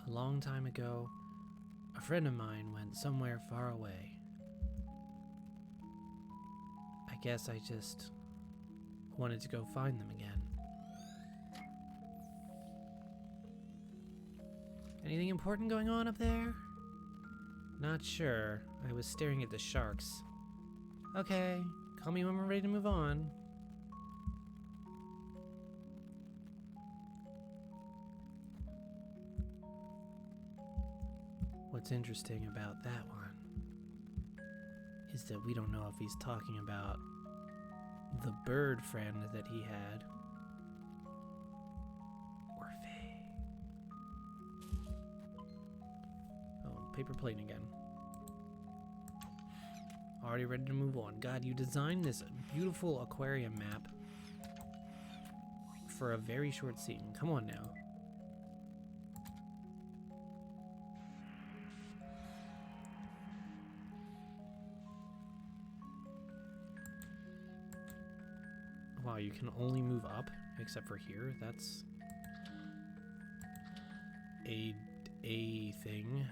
A long time ago, a friend of mine went somewhere far away. I guess I just wanted to go find them again. Anything important going on up there? Not sure. I was staring at the sharks. Okay, call me when we're ready to move on. What's interesting about that one is that we don't know if he's talking about the bird friend that he had or Faye. Oh, paper plane again. Already ready to move on. God, you designed this beautiful aquarium map for a very short scene. Come on now. Wow, you can only move up except for here. That's a thing.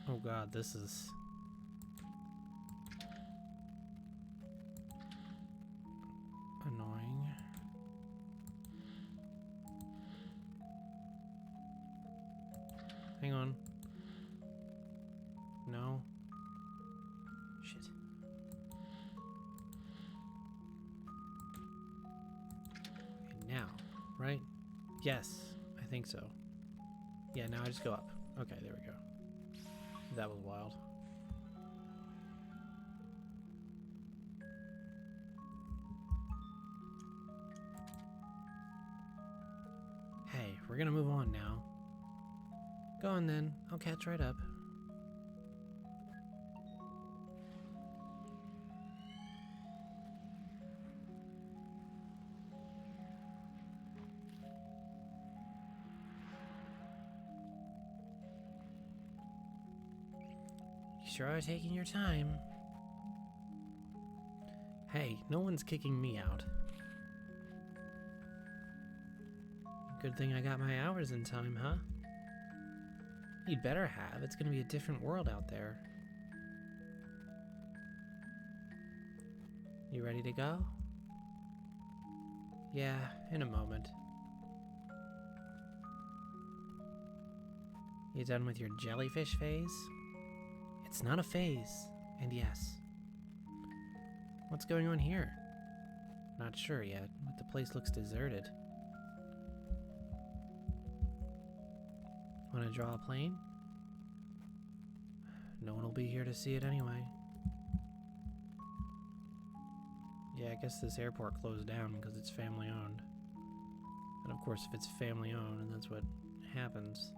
Oh god, this is... annoying. Hang on. No. Shit. Yes, I think so. Yeah, now I just go up. Okay, there we go. That was wild. Hey, we're gonna move on now. Go on then, I'll catch right up. You sure are taking your time. Hey, no one's kicking me out. Good thing I got my hours in time, huh? You'd better have. It's gonna be a different world out there. You ready to go? Yeah, in a moment. You done with your jellyfish phase? It's not a phase, and yes. What's going on here? Not sure yet, but the place looks deserted. Want to draw a plane? No one will be here to see it anyway. Yeah, I guess this airport closed down because it's family owned. And of course, if it's family owned, and that's what happens.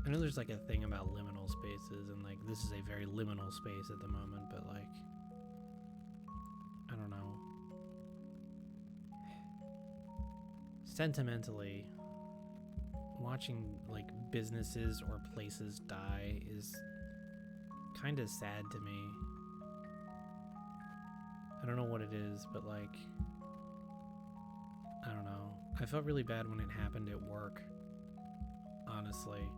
I know there's like a thing about liminal spaces, and like this is a very liminal space at the moment, but like, I don't know. Sentimentally, watching like businesses or places die is kind of sad to me. I don't know what it is, but like, I don't know. I felt really bad when it happened at work, honestly.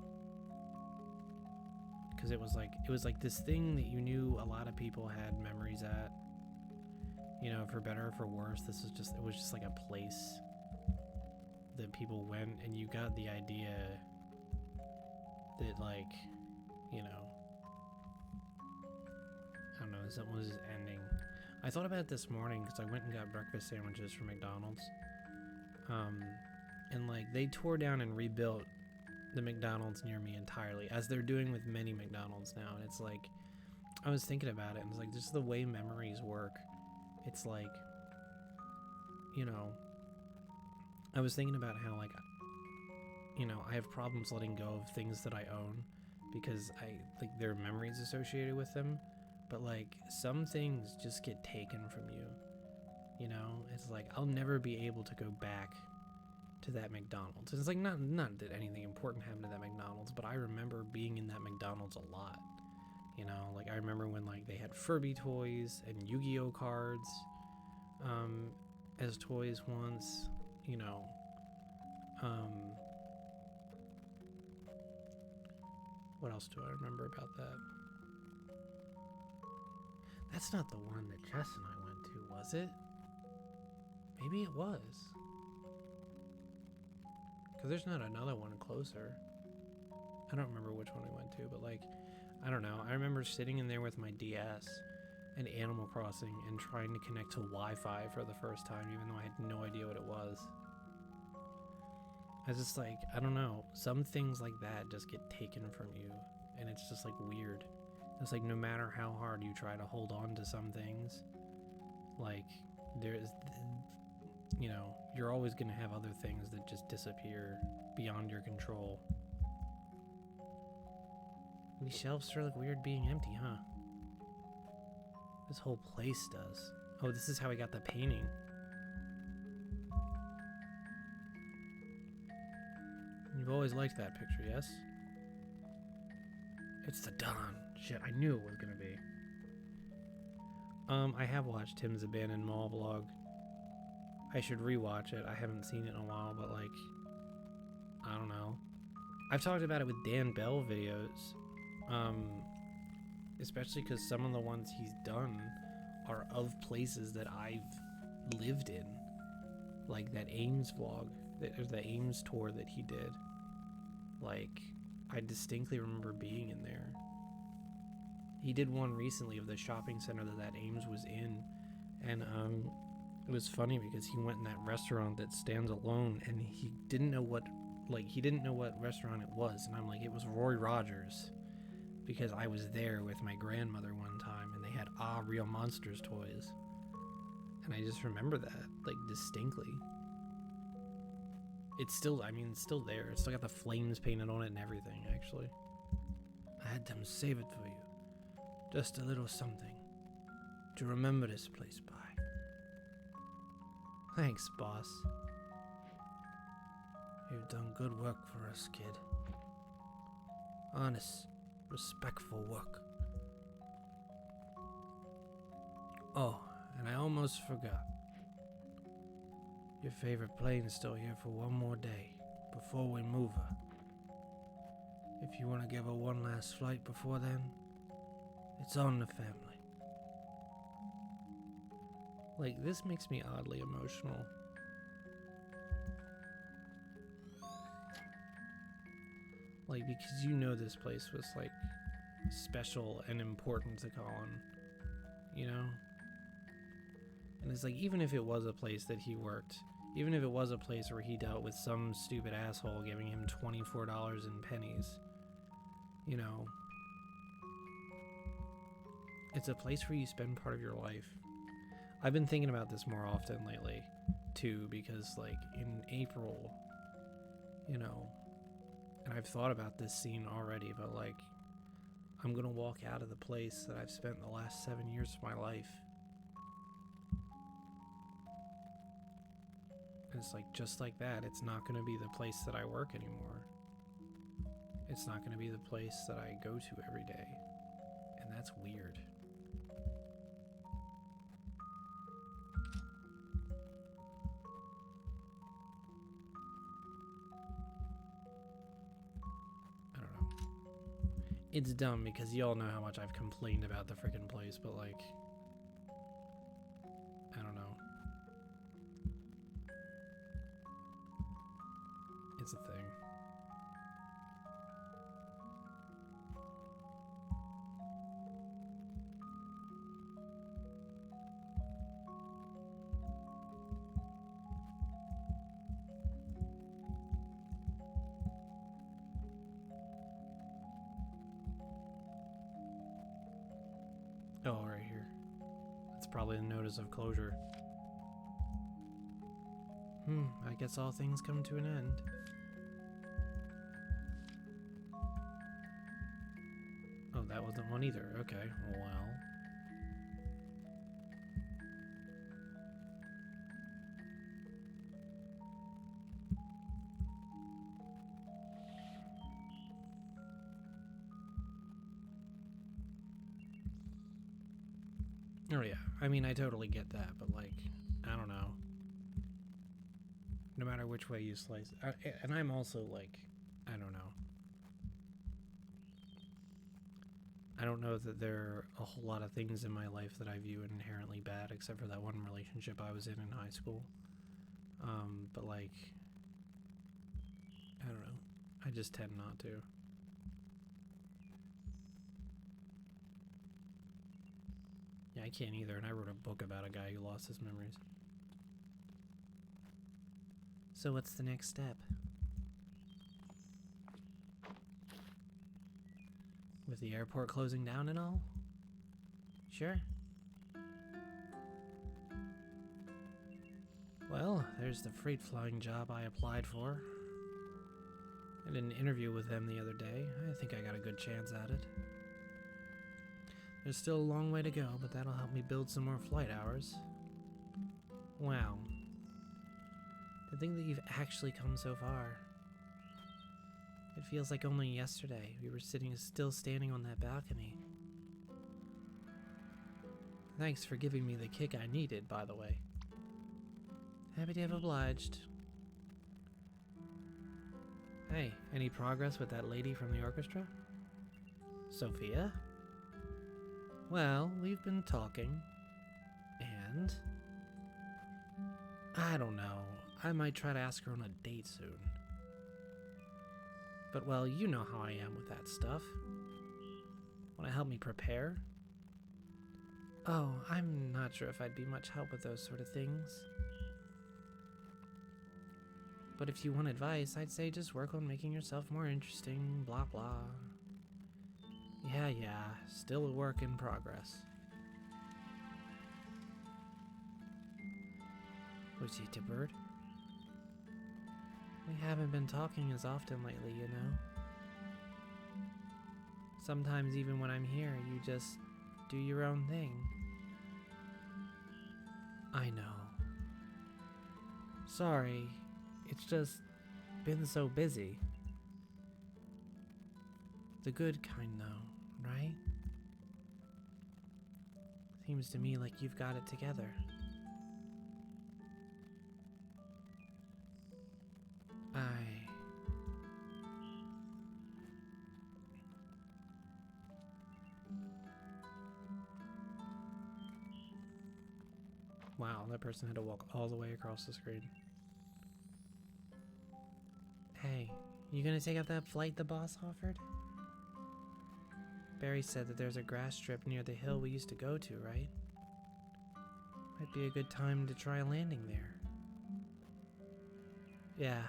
Because it was like this thing that you knew a lot of people had memories at. You know, for better or for worse, it was just like a place that people went, and you got the idea that, like, you know, I don't know, something was ending. I thought about it this morning because I went and got breakfast sandwiches from McDonald's. And like they tore down and rebuilt the McDonald's near me entirely, as they're doing with many McDonald's now. And it's like, I was thinking about it, and it's like just the way memories work. It's like, you know, I was thinking about how, like, you know, I have problems letting go of things that I own because there are memories associated with them. But like, some things just get taken from you. You know, it's like I'll never be able to go back to that McDonald's. It's like not that anything important happened to that McDonald's, but I remember being in that McDonald's a lot. You know, like I remember when like they had Furby toys and Yu-Gi-Oh cards as toys once. You know, what else do I remember about that? That's not the one that Jess and I went to, was it? Maybe it was. Because there's not another one closer. I don't remember which one we went to, but like, I don't know. I remember sitting in there with my DS and Animal Crossing and trying to connect to Wi-Fi for the first time, even though I had no idea what it was. I was just like, I don't know. Some things like that just get taken from you, and it's just like weird. It's like no matter how hard you try to hold on to some things, like there's, you know, you're always going to have other things that just disappear beyond your control. These shelves sure look weird being empty, huh? This whole place does. Oh, this is how I got the painting. You've always liked that picture, yes? It's the dawn. Shit, I knew it was gonna be. I have watched Tim's Abandoned Mall vlog. I should rewatch it. I haven't seen it in a while, but like, I don't know. I've talked about it with Dan Bell videos. Especially because some of the ones he's done are of places that I've lived in. Like that Ames vlog, or the Ames tour that he did. Like, I distinctly remember being in there. He did one recently of the shopping center that Ames was in, and it was funny because he went in that restaurant that stands alone, and he didn't know what restaurant it was, and I'm like, it was Roy Rogers, because I was there with my grandmother one time, and they had Real Monsters toys, and I just remember that like distinctly. It's still there. It's still got the flames painted on it and everything, actually. I had them save it for you. Just a little something to remember this place by. Thanks, boss. You've done good work for us, kid. Honest, respectful work. Oh, and I almost forgot. Your favorite plane's still here for one more day before we move her. If you want to give her one last flight before then, it's on the family. Like, this makes me oddly emotional. Like, because you know this place was, like, special and important to Colin, you know? And it's like, even if it was a place that he worked, even if it was a place where he dealt with some stupid asshole giving him $24 in pennies, you know, it's a place where you spend part of your life. I've been thinking about this more often lately, too, because, like, in April, you know, and I've thought about this scene already, but, like, I'm gonna walk out of the place that I've spent the last 7 years of my life. And it's like, just like that, it's not gonna be the place that I work anymore. It's not gonna be the place that I go to every day. And that's weird. It's dumb because y'all know how much I've complained about the freaking place, but like, I don't know. It's a thing. Oh, right here. That's probably the notice of closure. I guess all things come to an end. Oh, that wasn't one either. Okay, well. Oh yeah, I mean, I totally get that, but like, I don't know. No matter which way you slice it. And I'm also like, I don't know. I don't know that there are a whole lot of things in my life that I view inherently bad, except for that one relationship I was in high school. But like, I don't know. I just tend not to. Yeah, I can't either, and I wrote a book about a guy who lost his memories. So what's the next step? With the airport closing down and all? Sure. Well, there's the freight flying job I applied for. I did an interview with them the other day. I think I got a good chance at it. There's still a long way to go, but that'll help me build some more flight hours. Wow. To think that you've actually come so far. It feels like only yesterday we were still standing on that balcony. Thanks for giving me the kick I needed, by the way. Happy to have obliged. Hey, any progress with that lady from the orchestra? Sophia? Well, we've been talking. And? I don't know. I might try to ask her on a date soon. But well, you know how I am with that stuff. Want to help me prepare? Oh, I'm not sure if I'd be much help with those sort of things. But if you want advice, I'd say just work on making yourself more interesting, blah blah. Yeah, still a work in progress. Was it a bird? We haven't been talking as often lately, you know? Sometimes even when I'm here, you just do your own thing. I know. Sorry, it's just been so busy. The good kind though, right? Seems to me like you've got it together. Wow, that person had to walk all the way across the screen. Hey, you gonna take up that flight the boss offered? Barry said that there's a grass strip near the hill we used to go to, right? Might be a good time to try landing there. Yeah.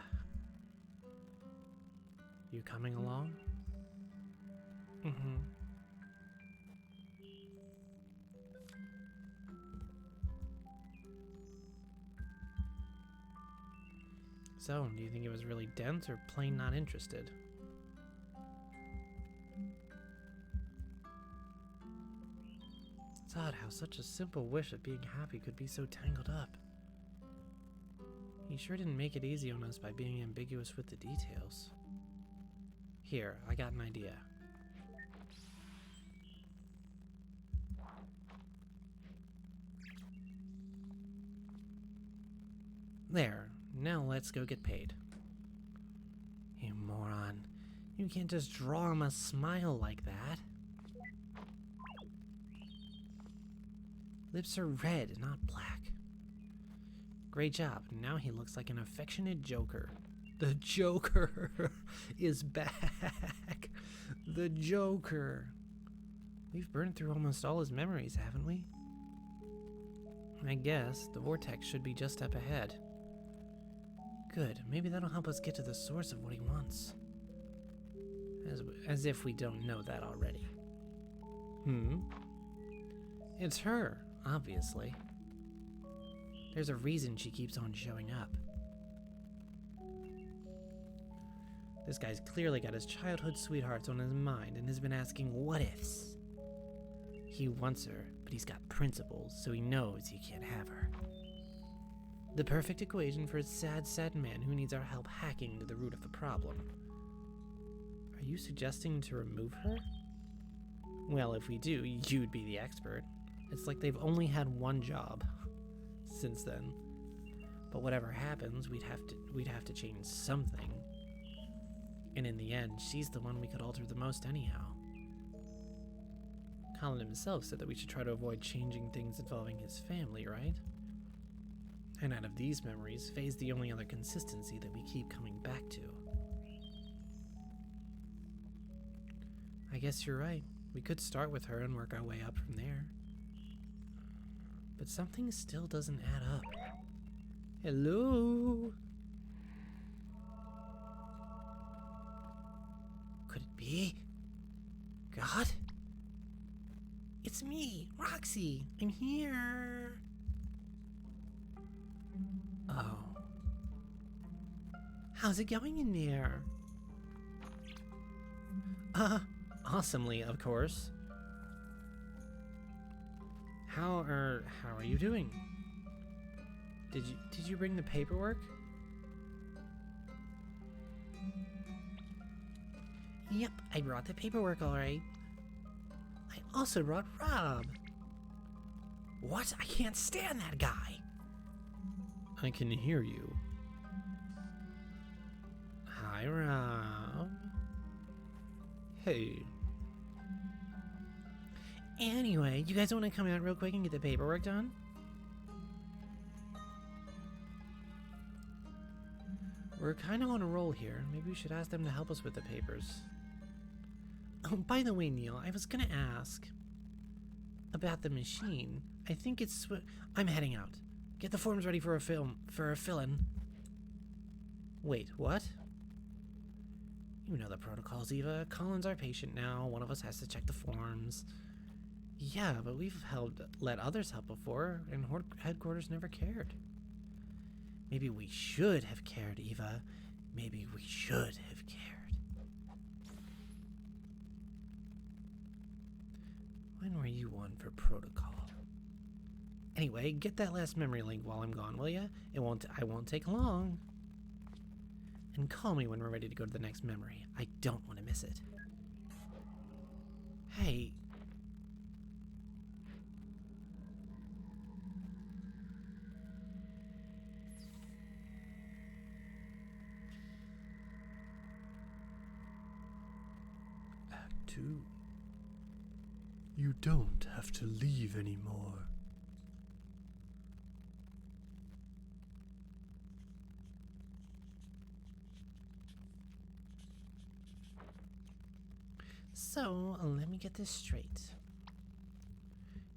You coming along? Mm-hmm. So, do you think it was really dense or plain not interested? It's odd how such a simple wish of being happy could be so tangled up. He sure didn't make it easy on us by being ambiguous with the details. Here, I got an idea. There, now let's go get paid. You moron. You can't just draw him a smile like that. Lips are red, not black. Great job. Now he looks like an affectionate Joker. The Joker is back. The Joker. We've burned through almost all his memories, haven't we? I guess the vortex should be just up ahead. Good. Maybe that'll help us get to the source of what he wants. As if we don't know that already. It's her, obviously. There's a reason she keeps on showing up. This guy's clearly got his childhood sweethearts on his mind and has been asking what ifs. He wants her, but he's got principles, so he knows he can't have her. The perfect equation for a sad, sad man who needs our help hacking to the root of the problem. Are you suggesting to remove her? Well, if we do, you'd be the expert. It's like they've only had one job since then. But whatever happens, we'd have to change something. And in the end, she's the one we could alter the most anyhow. Colin himself said that we should try to avoid changing things involving his family, right? And out of these memories, Faye's the only other consistency that we keep coming back to. I guess you're right. We could start with her and work our way up from there. But something still doesn't add up. Hello? Could it be? God? It's me, Roxy. I'm here. Oh. How's it going in there? Awesomely, of course. How are you doing? Did you bring the paperwork? Yep, I brought the paperwork all right. I also brought Rob. What? I can't stand that guy. I can hear you. Hi, Rob. Hey. Anyway, you guys want to come out real quick and get the paperwork done? We're kind of on a roll here. Maybe we should ask them to help us with the papers. Oh, by the way, Neil, I was gonna ask about the machine. I think it's. I'm heading out. Get the forms ready for a fill-in. Wait, what? You know the protocols, Eva. Colin's our patient now. One of us has to check the forms. Yeah, but we've let others help before, and headquarters never cared. Maybe we should have cared, Eva. Maybe we should have cared. When were you one for protocol? Anyway, get that last memory link while I'm gone, will ya? I won't take long. And call me when we're ready to go to the next memory. I don't want to miss it. Hey. Act 2. You don't have to leave anymore. So, let me get this straight.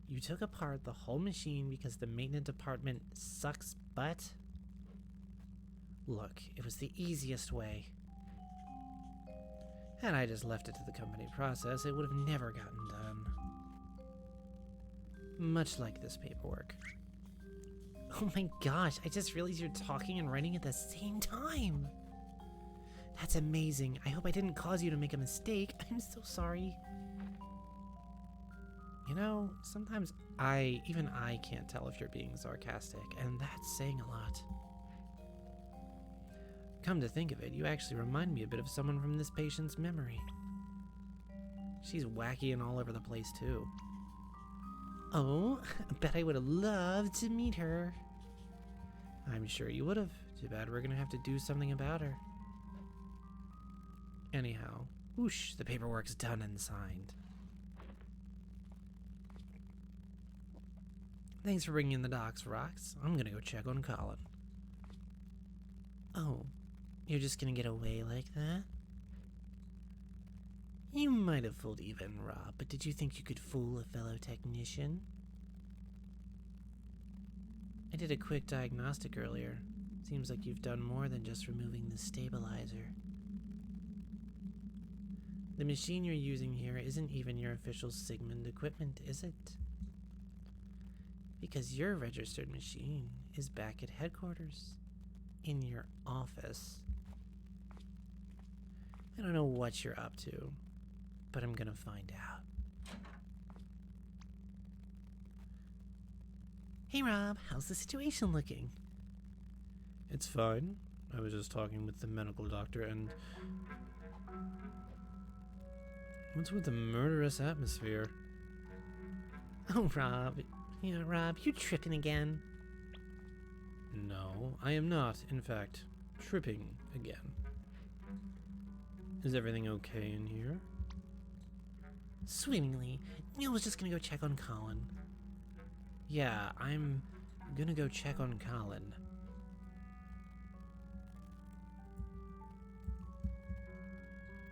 You took apart the whole machine because the maintenance department sucks butt? Look, it was the easiest way. Had I just left it to the company process, it would have never gotten done. Much like this paperwork. Oh my gosh, I just realized you're talking and writing at the same time. That's amazing. I hope I didn't cause you to make a mistake. I'm so sorry. You know, sometimes even I can't tell if you're being sarcastic, and that's saying a lot. Come to think of it, you actually remind me a bit of someone from this patient's memory. She's wacky and all over the place, too. Oh, I bet I would have loved to meet her. I'm sure you would have. Too bad we're gonna have to do something about her. Anyhow, whoosh, the paperwork's done and signed. Thanks for bringing in the docs, Rox. I'm gonna go check on Colin. Oh, you're just gonna get away like that? You might have fooled Eva and Rob, but did you think you could fool a fellow technician? I did a quick diagnostic earlier. Seems like you've done more than just removing the stabilizer. The machine you're using here isn't even your official Sigmund equipment, is it? Because your registered machine is back at headquarters, in your office. I don't know what you're up to, but I'm gonna find out. Hey Rob, how's the situation looking? It's fine. I was just talking with the medical doctor and... What's with the murderous atmosphere? Oh, Rob. Yeah, Rob, you tripping again? No, I am not, in fact, tripping again. Is everything okay in here? Swimmingly. Neil was just gonna go check on Colin. Yeah, I'm gonna go check on Colin.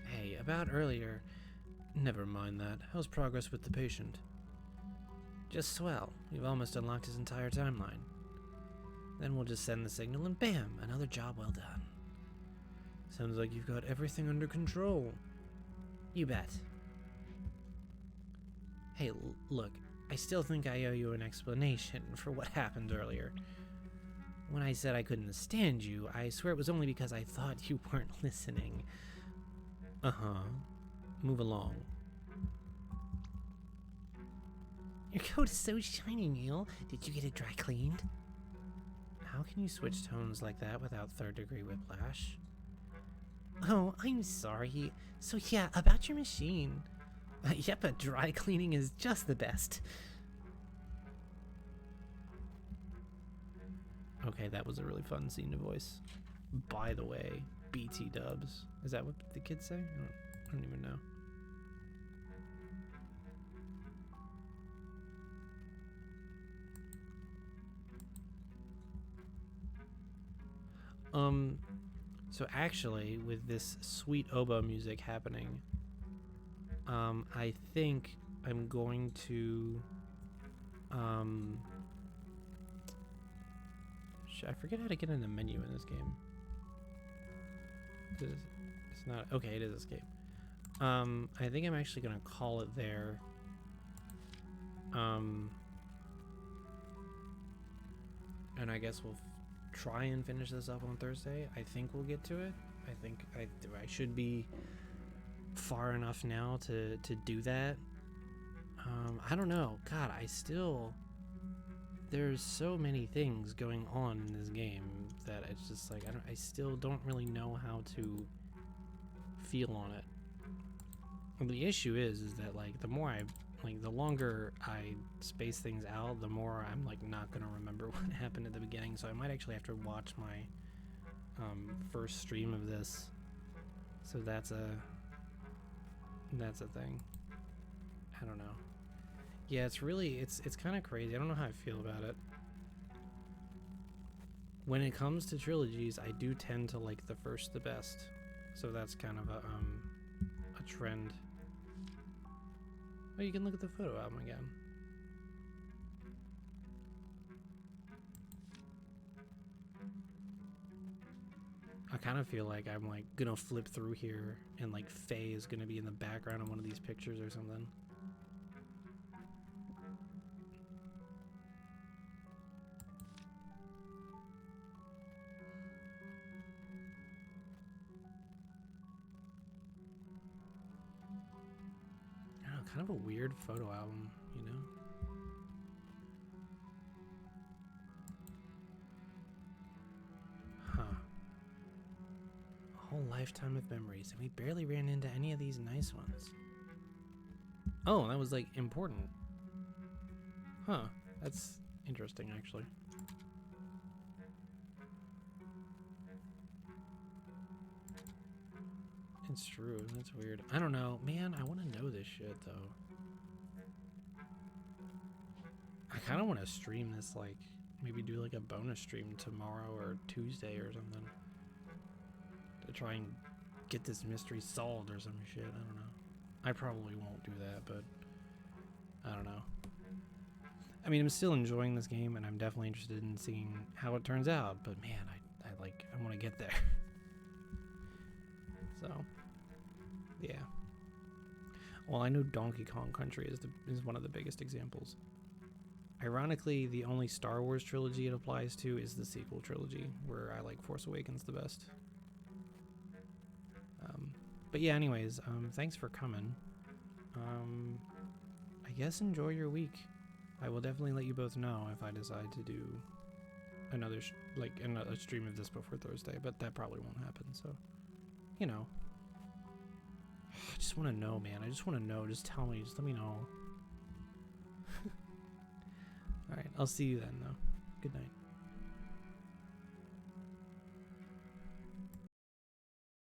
Hey, about earlier... Never mind that. How's progress with the patient? Just swell. We've almost unlocked his entire timeline. Then we'll just send the signal and bam, another job well done. Sounds like you've got everything under control. You bet. Hey, look, I still think I owe you an explanation for what happened earlier. When I said I couldn't stand you, I swear it was only because I thought you weren't listening. Uh-huh. Move along. Your coat is so shiny, Neil. Did you get it dry cleaned? How can you switch tones like that without third-degree whiplash? Oh, I'm sorry. So yeah, about your machine. Yep, but dry cleaning is just the best. Okay, that was a really fun scene to voice. By the way, BT dubs. Is that what the kids say? I don't even know. So actually, with this sweet oboe music happening, I think I'm going to I forget how to get in the menu in this game. It's not okay, it is escape. I think I'm actually gonna call it there. And I guess we'll try and finish this up on Thursday. I think we'll get to it. I think I should be far enough now to do that. I don't know. God, there's so many things going on in this game that it's just like I still don't really know how to feel on it. And the issue is that like the longer I space things out, the more I'm like not gonna remember what happened at the beginning. So I might actually have to watch my first stream of this. So that's a thing. I don't know. Yeah, it's kind of crazy. I don't know how I feel about it. When it comes to trilogies, I do tend to like the first the best. So that's kind of a trend. Oh, you can look at the photo album again. I kind of feel like I'm like gonna flip through here and like Faye is gonna be in the background of one of these pictures or something. I don't know, kind of a weird photo album, you know? Huh. A whole lifetime of memories, and we barely ran into any of these nice ones. Oh, that was like important. Huh. That's interesting, actually. It's true. That's weird. I don't know. Man, I want to know this shit, though. I kind of want to stream this, like, maybe do, like, a bonus stream tomorrow or Tuesday or something. To try and get this mystery solved or some shit. I don't know. I probably won't do that, but I don't know. I mean, I'm still enjoying this game, and I'm definitely interested in seeing how it turns out. But, man, I want to get there. So, yeah. Well, I know Donkey Kong Country is one of the biggest examples. Ironically, the only Star Wars trilogy it applies to is the sequel trilogy, where I like Force Awakens the best. But yeah, anyways, thanks for coming. I guess enjoy your week. I will definitely let you both know if I decide to do another stream of this before Thursday, but that probably won't happen, so, you know. I just want to know, man. I just want to know. Just tell me. Just let me know. Alright, I'll see you then, though. Good night.